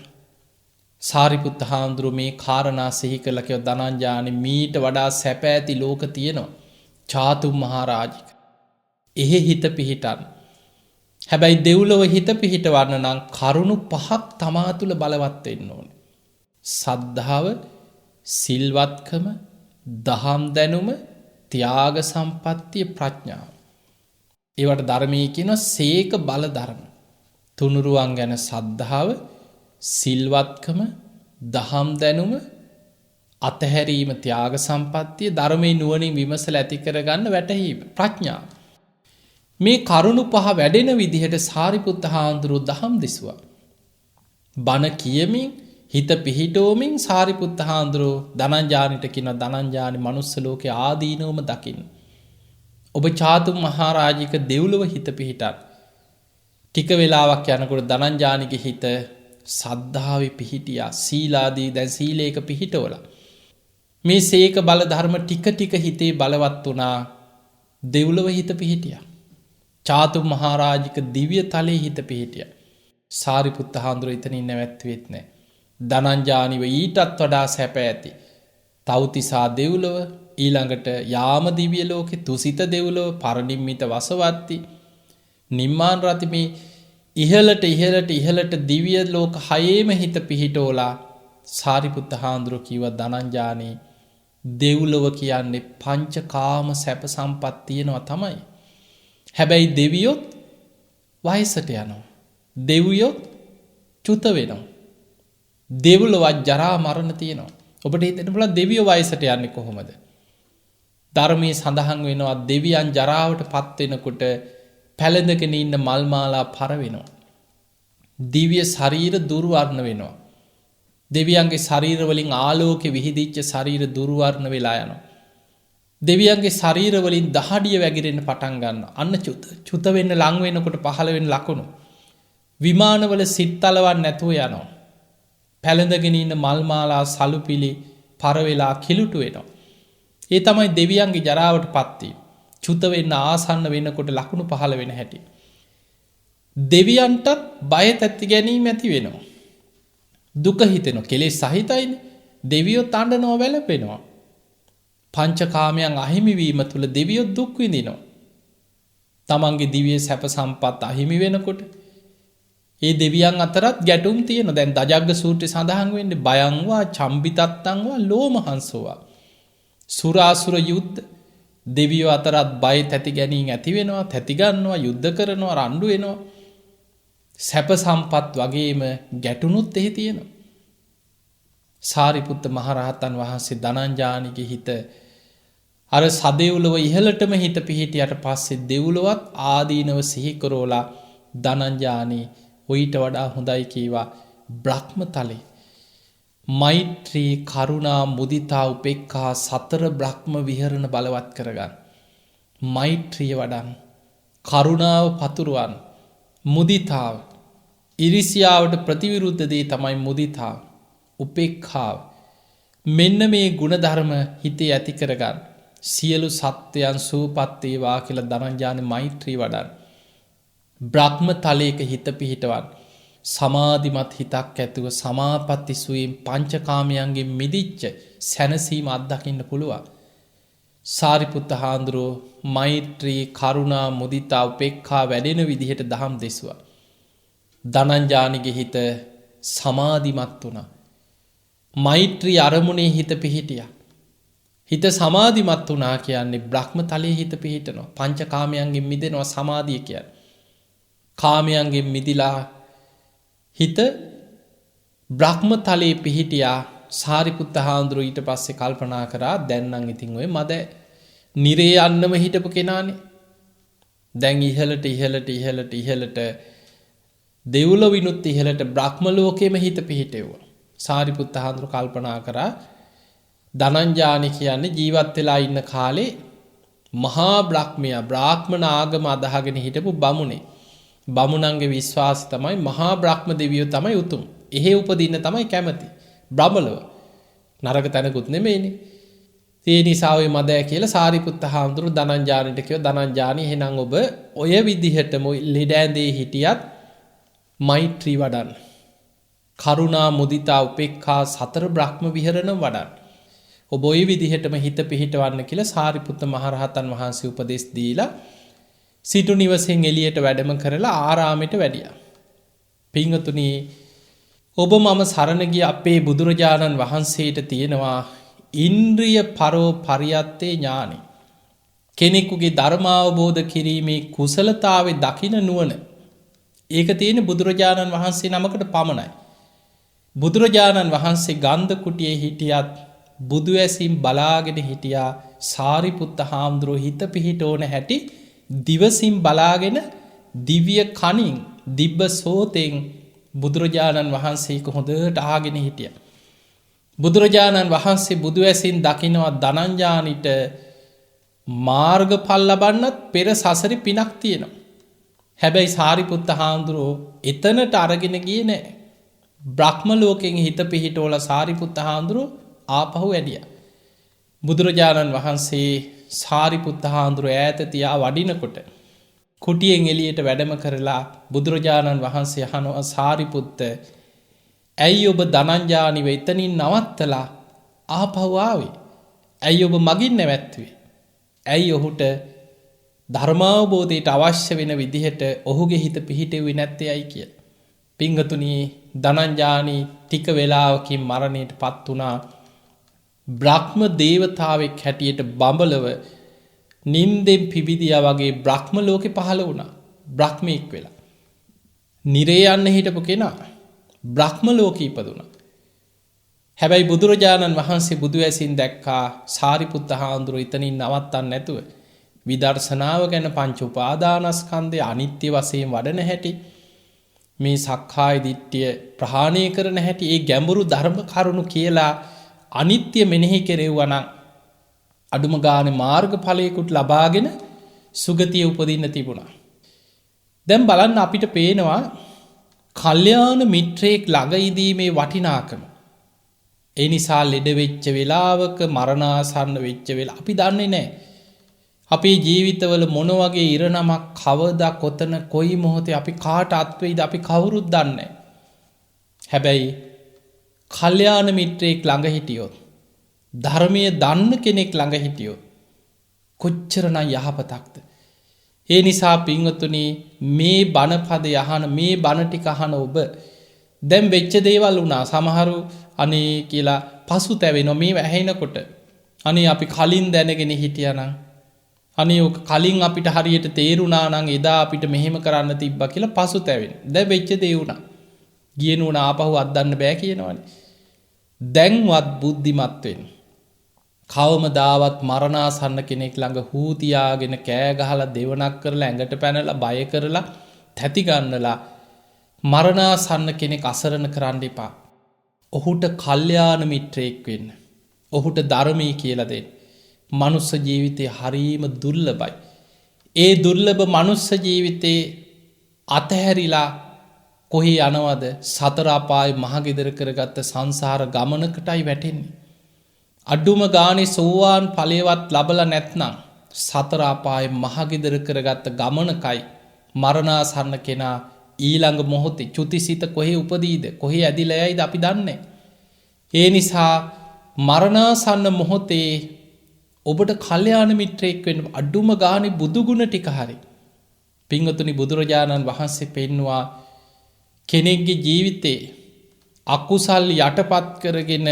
සාරිපුත්ත හාමුදුරුවෝ මේ කාරණා සිහි කළා කියව ධනංජානි මීට වඩා සැප ඇති ලෝක තියෙනවා. චාතුම් මහරජික. එහෙ හිත පිහිටන්න. හැබැයි දෙව්ලොව හිත පිහිටවන්න නම් කරුණු පහක් තමා තුළ බලවත් වෙන්න ඕනේ. සද්ධාව, සිල්වත්කම, දහම් දැනුම, ත්‍යාග සම්පත්තිය, ප්‍රඥාව. ඒවට ධර්මයේ කියනවා සීක බල ධර්ම. තුනුරුවන් ගැන සද්ධාව, සිල්වත්කම, දහම් දැනුම, අතහැරීම, ත්‍යාග සම්පත්තිය, ධර්මයේ නුවණින් විමසලා ඇති කරගන්න වැටහීම, ප්‍රඥාව. මේ කරුණු පහ වැඩෙන විදිහට සාරිපුත්ත හාමුදුරුවෝ දහම් දෙසුවා. බණ කියමින් හිත පිහිටෝමින් සාරිපුත්ත හාමුදුරුවෝ ධනංජානිට කියන ධනංජානි මනුස්ස ලෝකේ ආදීනවම දකින්න. ඔබ චාතුම් මහරජික දෙව්ලොව හිත පිහිටන්. ටික වෙලාවක් යනකොට ධනංජානිගේ හිත සද්ධාවේ පිහිටියා. සීලාදී දැන් සීලේක පිහිටවලා. මේ සීක බල ධර්ම ටික ටික හිතේ බලවත් වුණා. දෙව්ලොව හිත පිහිටියා. චාතු මහරජික දිව්‍ය තලයේ හිත පිහිටිය. සාරිපුත්ත හාමුදුරුවෝ එතනින් නැවැත්තුවෙත් නැහැ. ධනංජානිව ඊටත් වඩා සැප ඇති තව්තිසා දෙව්ලොව, ඊළඟට යාම දිව්‍ය ලෝකේ තුසිත දෙව්ලොව, පරිනිම්මිත වසවත්ති, නිම්මාන රති, මේ ඉහළට දිව්‍ය ලෝක හයේම හිත පිහිටෝලා සාරිපුත්ත හාමුදුරුවෝ කිව්වා ධනංජානී දෙව්ලොව කියන්නේ පංචකාම සැප සම්පත් තියෙනවා තමයි. හැබැයි දෙවියොත් වයසට යනවා. දෙවියොත් චුත වෙනවා. දෙව්ලොවත් ජරා මරණ තියෙනවා. ඔබට හිතෙන්න පුළුවන් දෙවියෝ වයසට යන්නේ කොහොමද? ධර්මයේ සඳහන් වෙනවා දෙවියන් ජරාවට පත් වෙනකොට පැලඳගෙන ඉන්න මල් මාලා පර වෙනවා. දිව්‍ය ශරීර දුර්වර්ණ වෙනවා. දෙවියන්ගේ ශරීර වලින් ආලෝකෙ විහිදිච්ච ශරීර දුර්වර්ණ වෙලා යනවා. දෙවියන්ගේ ශරීර වලින් දහඩිය වැగిරෙන්න පටන් ගන්නවා. අන්න චුත වෙන්න ලං වෙනකොට පහළ වෙන ලකුණු. විමානවල සිත්තලවන්න නැතුව යනවා. පැලඳගෙන ඉන්න මල් මාලා සලුපිලි පර වෙලා කිලුටු වෙනවා. ඒ තමයි දෙවියන්ගේ ජරාවට පත් වීම. චුත වෙන්න ආසන්න වෙනකොට ලකුණු පහළ වෙන හැටි. දෙවියන්ටත් බය තැති ගැනීම ඇති වෙනවා. දුක හිතෙනවා. කෙලෙස් සහිතයිනේ. දෙවියෝ තණ්ඩනවා වැළපෙනවා. පංචකාමයන් අහිමි වීම තුල දෙවියෝ දුක් විඳිනවා. තමන්ගේ දිව්‍ය සැප සම්පත් අහිමි වෙනකොට ඒ දෙවියන් අතරත් ගැටුම් තියෙනවා. දැන් දජග්ග සූත්‍රයේ සඳහන් වෙන්නේ බයංවා චම්බිතත්තංවා ලෝමහංසෝවා. සුරාසුර යුද්ධ දෙවියෝ අතරත් බය තැති ගැනීම ඇති වෙනවා, තැති ගන්නවා, යුද්ධ කරනවා, රණ්ඩු වෙනවා. සැප සම්පත් වගේම ගැටුණුත් එහි තියෙනවා. සාරිපුත්ත මහරහතන් වහන්සේ ධනංජානිගේ හිත අර සදෙව්ලොව ඉහළටම හිත පිහිටියට පස්සේ දෙව්ලොවත් ආදීනව සිහි කරෝලා ධනංජානී ඔයිට වඩා හොඳයි කීවා බ්‍රහ්මතලේ මෛත්‍රී කරුණා මුදිතා උපේක්ඛා සතර බ්‍රහ්ම විහරණ බලවත් කරගන්න. මෛත්‍රිය වඩන්, කරුණාව පතුරවන්, මුදිතාව, ඉරිසියාවට ප්‍රතිවිරුද්ධ දේ තමයි මුදිතාව, උපේක්ඛාව. මෙන්න මේ ගුණධර්ම හිතේ ඇති කරගන්න. සියලු සත්වයන් සූපත් වේවා කියලා ධනංජාන මෛත්‍රී වඩන්. බ්‍රහ්ම තලයක හිත පිහිටවන්. සමාධිමත් හිතක් ඇතුව සමාපatti සුවීම් පංචකාමයන්ගේ මිදිච්ච සැනසීම අත්දකින්න පුළුවන්. සාරිපුත්ත හාමුදුරුවෝ මෛත්‍රී කරුණා මුදිතා උපේක්ඛා වැඩෙන විදිහට දහම් දෙසුවා. ධනංජානිගේ හිත සමාධිමත් වුණා. මෛත්‍රී අරමුණේ හිත පිහිටියා. හිත සමාධිමත් වුණා කියන්නේ බ්‍රහ්ම තලයේ හිත පිහිටනවා. පංචකාමයන්ගෙන් මිදෙනවා සමාධිය කියන්නේ. කාමයන්ගෙන් මිදිලා හිත බ්‍රහ්ම තලයේ පිහිටියා. සාරිපුත්ත හාමුදුරුවෝ ඊට පස්සේ කල්පනා කරා දැන් නම් ඉතින් ඔය මද නිරේ යන්නම හිටපු කෙනානේ. දැන් ඉහළට දෙව්ලොවිනුත් ඉහළට බ්‍රහ්ම ලෝකෙම හිත පිහිටෙව්වා. සාරිපුත්ත හාමුදුරුවෝ කල්පනා කරා ධනංජානි කියන්නේ ජීවත් වෙලා ඉන්න කාලේ මහා බ්‍රහ්මයා බ්‍රාහ්මණ ආගම අදහගෙන හිටපු බමුණේ. බමුණන්ගේ විශ්වාසය තමයි මහා බ්‍රහ්ම දෙවියෝ තමයි උතුම්. එහෙ උපදින්න තමයි කැමති. බ්‍රහ්මලව නරක තැනකුත් නෙමෙයිනේ. ඒ නිසා ඔය මදෑ කියලා සාරිපුත්ත හාමුදුරුවෝ ධනංජානිට කිව්වා ධනංජානි එහෙනම් ඔබ ඔය විදිහටම ලෙඩ ඇඳේ හිටියත් මෛත්‍රී වඩන්න. කරුණා මුදිතා උපේක්ඛා සතර බ්‍රහ්ම විහරණ වඩන්න. ඔබ ඔය විදිහටම හිත පිහිටවන්න කියලා සාරිපුත්ත මහරහතන් වහන්සේ උපදෙස් දීලා සිටු නිවසෙන් එළියට වැඩම කරලා ආරාමයට වැඩියා. පින්වතුනි ඔබ මම සරණ ගිය අපේ බුදුරජාණන් වහන්සේට තියෙනවා ඉන්ද්‍රිය පරෝ පරියත්තේ ඥානෙ. කෙනෙකුගේ ධර්මාවබෝධ කිරීමේ කුසලතාවේ දකින නුවණ. ඒක තියෙන බුදුරජාණන් වහන්සේ නමකට පමණයි. බුදුරජාණන් වහන්සේ ගන්ධ කුටියේ හිටියත් බුදු ඇසින් බලාගෙන හිටියා. සාරිපුත්ත හාමුදුරුවෝ හිත පිහිට ඕන හැටි දිවසින් බලාගෙන දිව්‍ය කනින් දිබ්බ සෝතෙන් බුදුරජාණන් වහන්සේ හොඳට ආගෙන හිටිය. බුදුරජාණන් වහන්සේ බුදු ඇසින් දකිනවා ධනංජානිට මාර්ගඵල ලබන්නත් පෙර සසරි පිනක් තියෙනවා. හැබැයි සාරිපුත්ත හාමුදුරුවෝ එතනට අරගෙන ගියේ නෑ. බ්‍රහ්ම ලෝකෙන් හිත පිහිටවල සාරිපුත්ත හාමුදුරුවෝ ආපහු වැඩියා. බුදුරජාණන් වහන්සේ සාරිපුත්ත හාමුදුරුවෝ ඈත තියා වඩිනකොට කුටියෙන් එළියට වැඩම කරලා බුදුරජාණන් වහන්සේ අහනවා සාරිපුත්ත ඇයි ඔබ ධනංජානිව එතනින් නවත්තලා ආපහු ආවේ? ඇයි ඔබ මගින් නැවැත්තුවේ? ඇයි ඔහුට ධර්මාවබෝධයට අවශ්‍ය වෙන විදිහට ඔහුගේ හිත පිහිටෙව්වේ නැත්තේ ඇයි කියලා. පිංගතුනි ධනංජානි ටික වෙලාවකින් මරණයට පත් වුණා. බ්‍රහ්ම දේවතාවෙක් හැටියට බඹලව නින්දෙන් පිබිදියා වගේ බ්‍රහ්ම ලෝකෙ පහළ වුණා. බ්‍රහ්මෙක් වෙලා. නිරේ යන්න හිටපු කෙනා බ්‍රහ්ම ලෝකෙ ඉපදුණා. හැබැයි බුදුරජාණන් වහන්සේ බුදු ඇසින් දැක්කා සාරිපුත්ත හාමුදුරුවෝ එතනින් නවත්තන්න නැතුව විදර්ශනාව ගැන පංච උපාදානස්කන්ධය අනිත්‍ය වශයෙන් වඩන හැටි, මේ සක්කාය දිට්ඨිය ප්‍රහාණය කරන හැටි, ඒ ගැඹුරු ධර්ම කරුණු කියලා අනිත්‍ය මෙනෙහි කෙරෙව්වා නම් අඩුම ගානේ මාර්ගඵලයකට ලබාගෙන සුගතිය උපදින්න තිබුණා. දැන් බලන්න අපිට පේනවා කල්යාණ මිත්‍රයෙක් ළඟ ඉදීමේ වටිනාකම. ඒ නිසා ලෙඩ වෙච්ච වෙලාවක මරණාසන්න වෙච්ච වෙලාව අපි දන්නේ නැහැ. අපේ ජීවිතවල මොන වගේ ඉරණමක් කවදා කොතන කොයි මොහොතේ අපි කාට අත්වෙයිද අපි කවුරුත් දන්නේ නැහැ. හැබැයි කල්යාණ මිත්‍රයෙක් ළඟ හිටියොත්, ධර්මයේ දන්න කෙනෙක් ළඟ හිටියොත් කොච්චරනම් යහපතක්ද. ඒ නිසා පින්වතුනි මේ බණපද යහන මේ බණ ටික අහන ඔබ දැන් වෙච්ච දේවල් වුණා. සමහරු අනේ කියලා පසුතැවෙනවා මේ ඇහෙනකොට. අනේ අපි කලින් දැනගෙන හිටියානම්, අනේ ඔක කලින් අපිට හරියට තේරුණා නම් එදා අපිට මෙහෙම කරන්න තිබ්බා කියලා පසුතැවෙන. දැන් වෙච්ච දේ වුණා. ගිය නෝන ආපහු අද්දන්න බෑ කියනවනේ. දැන්වත් බුද්ධිමත් වෙන්න. කවමදාවත් මරණාසන්න කෙනෙක් ළඟ හූ තියාගෙන කෑ ගහලා දෙවනක් කරලා ඇඟට පැනලා බය කරලා තැති ගන්නලා මරණාසන්න කෙනෙක් අසරණ කරන්න එපා. ඔහුට කල්යාණ මිත්‍රයෙක් වෙන්න. ඔහුට ධර්මයේ කියලා දෙන්න. මනුස්ස ජීවිතේ හරීම දුර්ලභයි. ඒ දුර්ලභ මනුස්ස ජීවිතේ අතහැරිලා කොහේ යනවද? සතර අපායේ මහගෙදර කරගත්ත සංසාර ගමනකටයි වැටෙන්නේ. අඩුම ගානේ සෝවාන් ඵලයවත් ලබලා නැත්නම් සතර අපායේ මහගෙදර කරගත්ත ගමනකයි මරණාසන්න කෙනා ඊළඟ මොහොතේ චුතිසිත කොහේ උපදීද, කොහේ ඇදිලා යයිද අපි දන්නේ. ඒ නිසා මරණාසන්න මොහොතේ ඔබට කල්යාණ මිත්‍රයෙක් වෙන්න අඩුම ගානේ බුදු ගුණ ටික හරි. පින්වතුනි බුදුරජාණන් වහන්සේ පෙන්නවා කෙනෙක්ගේ ජීවිතේ අකුසල් යටපත් කරගෙන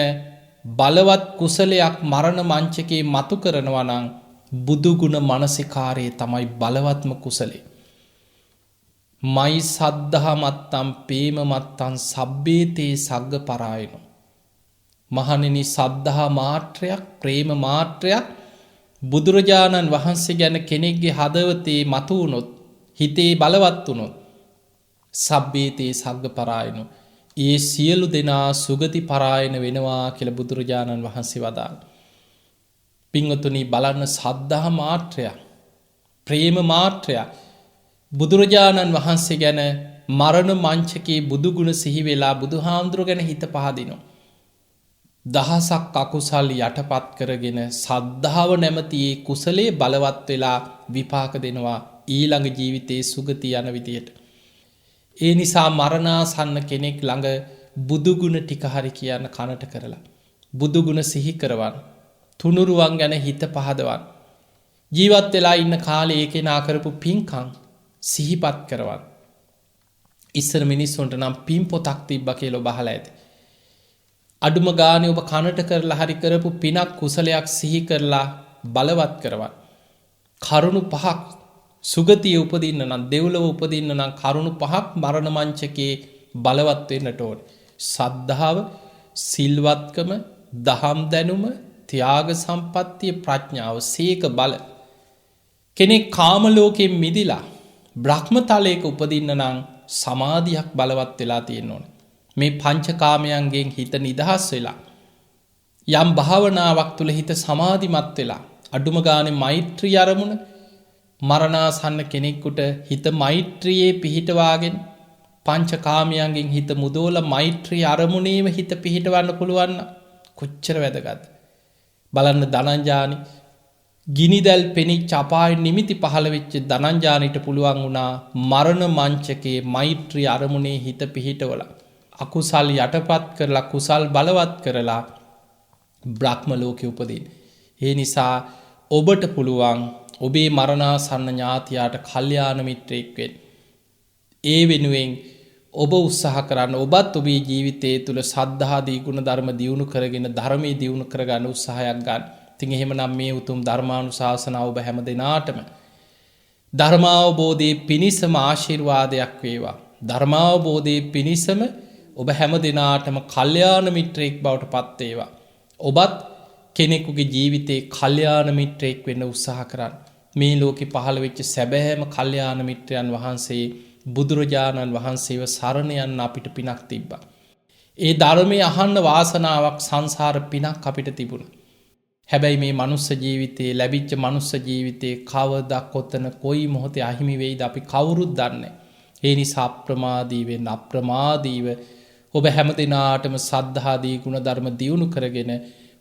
බලවත් කුසලයක් මරණ මංචකේ මතු කරනවා නම් බුදු ගුණ මනසිකාරය තමයි බලවත්ම කුසලේ. මයි සද්ධා මත්තම් පේම මත්තම් සබ්බේතේ සග්ග පරායනෝ. මහණෙනි සද්ධා මාත්‍රයක්, ප්‍රේම මාත්‍රයක් බුදුරජාණන් වහන්සේ ගැන කෙනෙක්ගේ හදවතේ මතු වුණොත්, හිතේ බලවත් වුණොත් සබ්බේතේ සග්ග පරායනෝ, ඒ සියලු දෙනා සුගති පරායන වෙනවා කියලා බුදුරජාණන් වහන්සේ වදාළ. පින්වතුනි බලන්න සද්ධා මාත්‍රයක්, ප්‍රේම මාත්‍රයක් බුදුරජාණන් වහන්සේ ගැන මරණ මංචකේ බුදුගුණ සිහි වෙලා බුදුහාමුදුරුවෝ ගැන හිත පහදිනවා. දහසක් අකුසල් යටපත් කරගෙන සද්ධාව නැමැති ඒ කුසලයේ බලවත් වෙලා විපාක දෙනවා ඊළඟ ජීවිතයේ සුගති යන විදියට. ඒ නිසා මරණාසන්න කෙනෙක් ළඟ බුදුගුණ ටික හරි කියන්න කනට කරලා බුදුගුණ සිහි කරවන්, තුනුරුවන් ගැන හිත පහදවන්, ජීවත් වෙලා ඉන්න කාලේ ඒ කෙනා කරපු පින්කම් සිහිපත් කරවන්. ඉස්සර මිනිස්සුන්ට නම් පින් පොතක් තිබ්බා කියලා ඔබ අහලා ඇති. අඩුම ගානේ ඔබ කනට කරලා හරි කරපු පිනක් කුසලයක් සිහි කරලා බලවත් කරවන්. කරුණු පහක් සුගතිය උපදින්න නම්, දෙව්ලොව උපදින්න නම් කරුණු පහක් මරණ මංචකේ බලවත් වෙන්නට ඕනේ. සද්ධාව, සිල්වත්කම, දහම් දැනුම, ත්‍යාග සම්පත්තිය, ප්‍රඥාව, සීක බල. කෙනෙක් කාම ලෝකයෙන් මිදිලා බ්‍රහ්මතලයක උපදින්න නම් සමාධියක් බලවත් වෙලා තියෙන්න ඕනේ. මේ පංචකාමයන්ගෙන් හිත නිදහස් වෙලා යම් භාවනාවක් තුළ හිත සමාධිමත් වෙලා අඩුම ගානේ මෛත්‍රී අරමුණ, මරණාසන්න කෙනෙකුට හිත මෛත්‍රියේ පිහිටවාගෙන පංචකාමයන්ගෙන් හිත මුදෝලා මෛත්‍රී අරමුණේම හිත පිහිටවන්න පුළුවන් කොච්චර වැදගත්ද. බලන්න ධනංජානි ගිනිදැල් පෙනිච්ච අපාය නිමිති පහළ වෙච්ච ධනංජානිට පුළුවන් වුණා මරණ මංචකේ මෛත්‍රී අරමුණේ හිත පිහිටවලා අකුසල් යටපත් කරලා කුසල් බලවත් කරලා බ්‍රහ්ම ලෝකෙ උපදින්න. ඒ නිසා ඔබට පුළුවන් ඔබේ මරණාසන්න ඥාතියාට කල්යාණ මිත්‍රයෙක් වෙන්න. ඒ වෙනුවෙන් ඔබ උත්සාහ කරන්න ඔබත් ඔබේ ජීවිතය තුළ සද්ධාදී ගුණ ධර්ම දියුණු කරගෙන ධර්මයේ දියුණු කරගන්න උත්සාහයක් ගන්න. ඉතින් එහෙමනම් මේ උතුම් ධර්මානුශාසනාව ඔබ හැම දිනාටම ධර්මාවබෝධයේ පිණිසම ආශිර්වාදයක් වේවා. ධර්මාවබෝධයේ පිණිසම ඔබ හැම දිනාටම කල්යාණ මිත්‍රයෙක් බවට පත් වේවා. ඔබත් කෙනෙකුගේ ජීවිතේ කල්යාණ මිත්‍රයෙක් වෙන්න උත්සාහ කරන්න. මේ ලෝකෙ පහළ වෙච්ච සැබෑම කල්යාණ මිත්‍රයන් වහන්සේ බුදුරජාණන් වහන්සේව සරණ යන්න අපිට පිනක් තිබ්බා. ඒ ධර්මයේ අහන්න වාසනාවක් සංසාර පිනක් අපිට තිබුණා. හැබැයි මේ මනුස්ස ජීවිතයේ ලැබිච්ච මනුස්ස ජීවිතයේ කවදා කොතන කොයි මොහොතේ අහිමි වෙයිද අපි කවුරුත් දන්නේ නැහැ. ඒ නිසා අප්‍රමාදී වෙන්න අප්‍රමාදීව ඔබ හැමදිනාටම සද්ධාදී ගුණ ධර්ම දියුණු කරගෙන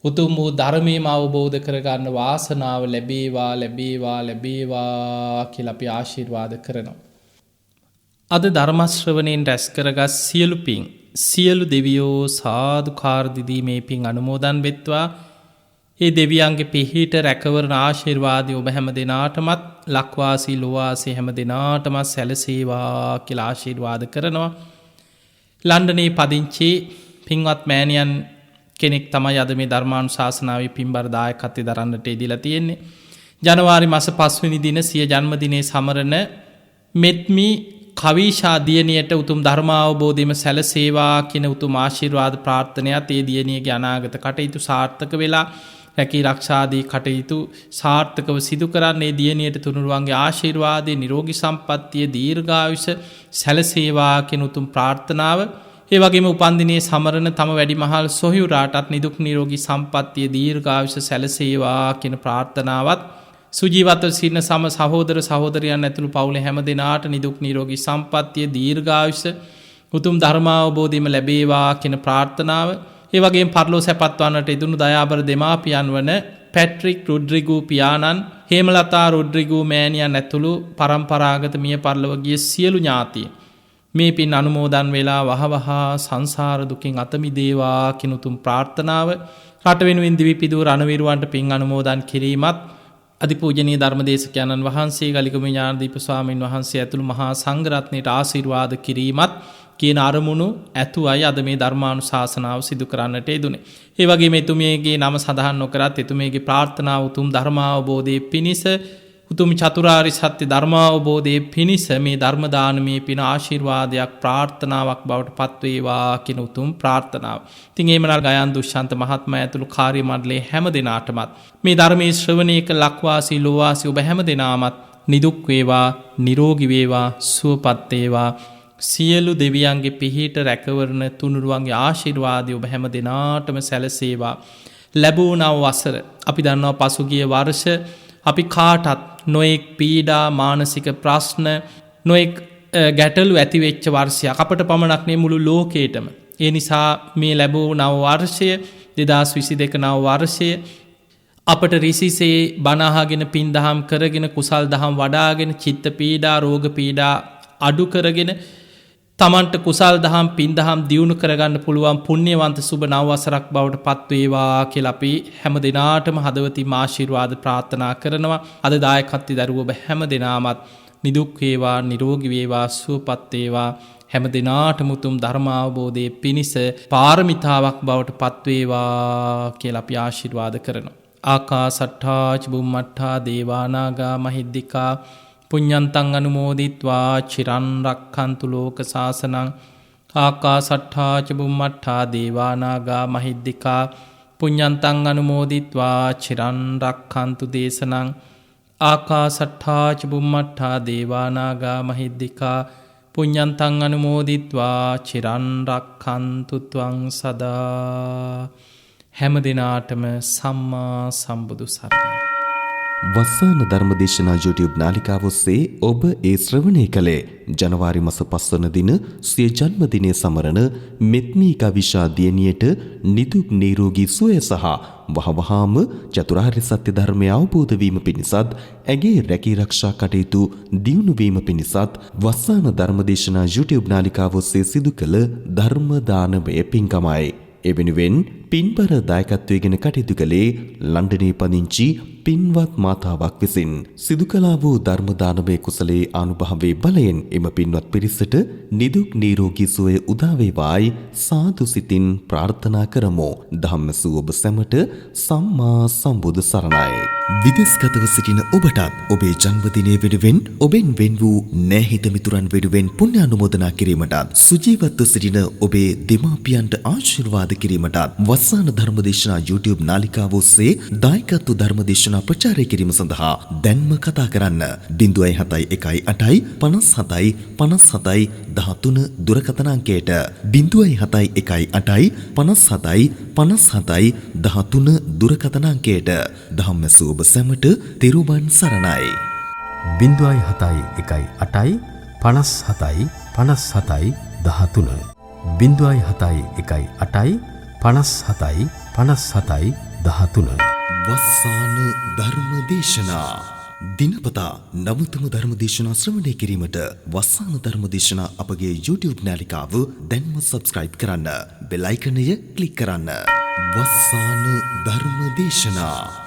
උතුම් වූ ධර්මයේම අවබෝධ කරගන්න වාසනාව ලැබේවා ලැබේවා ලැබේවා කියලා අපි ආශිර්වාද කරනවා. අද ධර්ම ශ්‍රවණයෙන් රැස් කරගත් සියලු පින් සියලු දෙවියෝ සාදුකාර දිදී මේ පින් අනුමෝදන් වෙත්වා. ඒ දෙවියන්ගේ පිහිට රැකවරණ ආශිර්වාදය ඔබ හැම දිනාටමත් ලක්වාසී ලෝවාසී හැම දිනාටමත් සැලසේවා කියලා ආශිර්වාද කරනවා. ලන්ඩනයේ පදිංචි පින්වත් මෑණියන් කෙනෙක් තමයි අද මේ ධර්මානුශාසනාවේ පින්බර දායකත්වය දරන්නට ඉදිලා තියෙන්නේ. ජනවාරි මාස 5 වෙනි දින සිය ජන්මදිනයේ සමරන මෙත්මි කවිෂා දියණියට උතුම් ධර්මාවබෝධයම සැලසේවා කියන උතුම් ආශිර්වාද ප්‍රාර්ථනයත් ඒ දියණියගේ අනාගත කටයුතු සාර්ථක වෙලා රැකී රක්ෂාදී කටයුතු සාර්ථකව සිදු කරන්නේ දියණියට තුනුරුවන්ගේ ආශිර්වාදයේ නිරෝගී සම්පන්නිය දීර්ඝායුෂ සැලසේවා කියන උතුම් ප්‍රාර්ථනාව ඒ වගේම උපන්දිනයේ සමරන තම වැඩිමහල් සොහොයුරාටත් නිදුක් නිරෝගී සම්පන්නිය දීර්ඝායුෂ සැලසේවා කියන ප්‍රාර්ථනාවත් සුජීවත්ව සිටින සම සහෝදර සහෝදරයන් ඇතුළු පවුලේ හැම දෙනාට නිදුක් නිරෝගී සම්පන්නිය දීර්ඝායුෂ උතුම් ධර්මාවබෝධයම ලැබේවා කියන ප්‍රාර්ථනාව ඒ වගේම පරලෝ සැපත් වන්නට ඉදුණු දයාබර දෙමාපියන් වන පැට්‍රික් රොඩ්රිගෝ පියාණන් හේමලතා රොඩ්රිගෝ මෑණියන් ඇතුළු පරම්පරාගත මිය පරලොව ගිය සියලු ඥාතීන් මේ පින් අනුමෝදන් වෙලා වහවහා සංසාර දුකින් අත මිදේවා කියන උතුම් ප්‍රාර්ථනාව රට වෙනුවෙන් දිවි පිදූ රණවිරුවන්ට පින් අනුමෝදන් කිරීමත් අධිපූජනීය ධර්මදේශකයන්න් වහන්සේ ගලිකම ඥානදීප ස්වාමීන් වහන්සේ ඇතුළු මහා සංඝරත්නයට ආශිර්වාද කිරීමත් කියන අරමුණු ඇතුවයි අද මේ ධර්මානුශාසනාව සිදු කරන්නට යෙදුනේ. ඒ වගේම එතුමියගේ නම සඳහන් නොකරත් එතුමියගේ ප්‍රාර්ථනාව උතුම් ධර්මාවබෝධයේ පිණිස උතුම් චතුරාර්ය සත්‍ය ධර්මාවබෝධයේ පිණිස මේ ධර්ම දානමේ පින ආශිර්වාදයක් ප්‍රාර්ථනාවක් බවට පත්වේවා කියන උතුම් ප්‍රාර්ථනාව. ඉතින් එහෙමනම් ගයන් දුෂ්‍යන්ත මහත්මයා ඇතුළු කාර්ය මණ්ඩලයේ හැම දිනාටමත් මේ ධර්මයේ ශ්‍රවණය කළ ලක්වාසී ලෝවාසී ඔබ හැම දිනාමත් නිදුක් වේවා නිරෝගී වේවා සුවපත් වේවා. සියලු දෙවියන්ගේ පිහිට රැකවරණ තුනුරුවන්ගේ ආශිර්වාදය ඔබ හැම දිනාටම සැලසේවා. ලැබුණා වසර අපි දන්නවා පසුගිය වර්ෂ අපි කාටත් නොඑක් පීඩා මානසික ප්‍රශ්න නොඑක් ගැටලු ඇති වෙච්ච වර්ෂයක් අපට පමණක් නෙවෙයි මුළු ලෝකේටම. ඒ නිසා මේ ලැබූ නව වර්ෂය 2022 නව වර්ෂය අපට රිසිසේ බණ අහගෙන පින් දහම් කරගෙන කුසල් දහම් වඩාගෙන චිත්ත පීඩා රෝග පීඩා අඩු කරගෙන තමන්ට කුසල් දහම් පින් දහම් දියුණු කරගන්න පුළුවන් පුණ්‍යවන්ත සුබ නව වසරක් බවට පත්වේවා කියලා අපි හැම දිනාටම හදවතින් ආශිර්වාද ප්‍රාර්ථනා කරනවා. අද දායකත්වයේ දරුවෝ ඔබ හැම දිනාමත් නිදුක් වේවා නිරෝගී වේවා සුවපත් වේවා. හැම දිනාටම උතුම් ධර්මාවබෝධයේ පිණිස පාරමිතාවක් බවට පත්වේවා කියලා අපි ආශිර්වාද කරනවා. ආකාසට්ඨා ච බුම්මට්ඨා දේවා නාග මහිද්దికා පුඤ්ඤන්තං අනුමෝදිත්වා චිරන් රක්ඛන්තු ලෝක සාසනං. ආකාසට්ඨා ච බුම්මට්ඨා දේවා නාග මහිද්దికා පුඤ්ඤන්තං අනුමෝදිත්වා චිරන් රක්ඛන්තු දේශනං. ආකාසට්ඨා ච බුම්මට්ඨා දේවා නාග මහිද්దికා පුඤ්ඤන්තං අනුමෝදිත්වා චිරන් රක්ඛන්තු ත්වං සදා. හැම දිනාටම සම්මා සම්බුදු සරණයි. වස්සාන ධර්මදේශනා YouTube නාලිකාව ඔස්සේ ඔබ ඒ ශ්‍රවණය කළේ ජනවාරි මාස 5 වන දින සිය ජන්මදිනය සමරන මෙත්මී කවිෂා දියණියට නිදුක් නිරෝගී සුවය සහ වහවහාම චතුරාර්ය සත්‍ය ධර්මය අවබෝධ වීම පිණිසත් ඇගේ රැකී ආරක්ෂා කටයුතු දියුණු වීම පිණිසත් වස්සාන ධර්මදේශනා YouTube නාලිකාව ඔස්සේ සිදු කළ ධර්ම දානමය පින්කමයි. ඒ වෙනුවෙන් පින්බර දායකත්වයෙන් කටයුතු කළේ ලන්ඩනයේ පදිංචි පින්වත් මාතාවක් විසින් සිදු කළා වූ ධර්ම දානමය කුසලයේ අනුභවයේ බලයෙන් එම පින්වත් පිරිසට නිදුක් නිරෝගී සුවය උදා වේවායි සාදු සිතින් ප්‍රාර්ථනා කරමු. ධම්මසු ඔබ සැමට සම්මා සම්බුදු සරණයි. විදේශගතව සිටින ඔබටත් ඔබේ ජන්මදිනය වෙනුවෙන් ඔබෙන් වෙන් වූ නැහිත මිතුරන් වෙනුවෙන් පුණ්‍ය අනුමෝදනා කිරීමටත් සුජීවත්ව සිටින ඔබේ දෙමාපියන්ට ආශිර්වාද කිරීමටත් වස්සාන ධර්මදේශනා YouTube නාලිකාව ඔස්සේ දායකත්ව ධර්මදේශනා ප්‍රචාරය කිරීම සඳහා දැන්ම කතා කරන්න 071 57 57 13 දුරකථන අංකයට 071 57 57 13 දුරකථන අංකයට ධම්මසු ඔබ සැමට තෙරුවන් සරණයි. 071 8 57 57 13 071 8 57 57 13 වස්සාන ධර්මදේශනා දිනපතා නවතම ධර්මදේශනා ශ්‍රවණය කිරීමට වස්සාන ධර්මදේශනා අපගේ YouTube නාලිකාව දැන්ම subscribe කරන්න. බෙල් අයිකනය ක්ලික් කරන්න. වස්සාන ධර්මදේශනා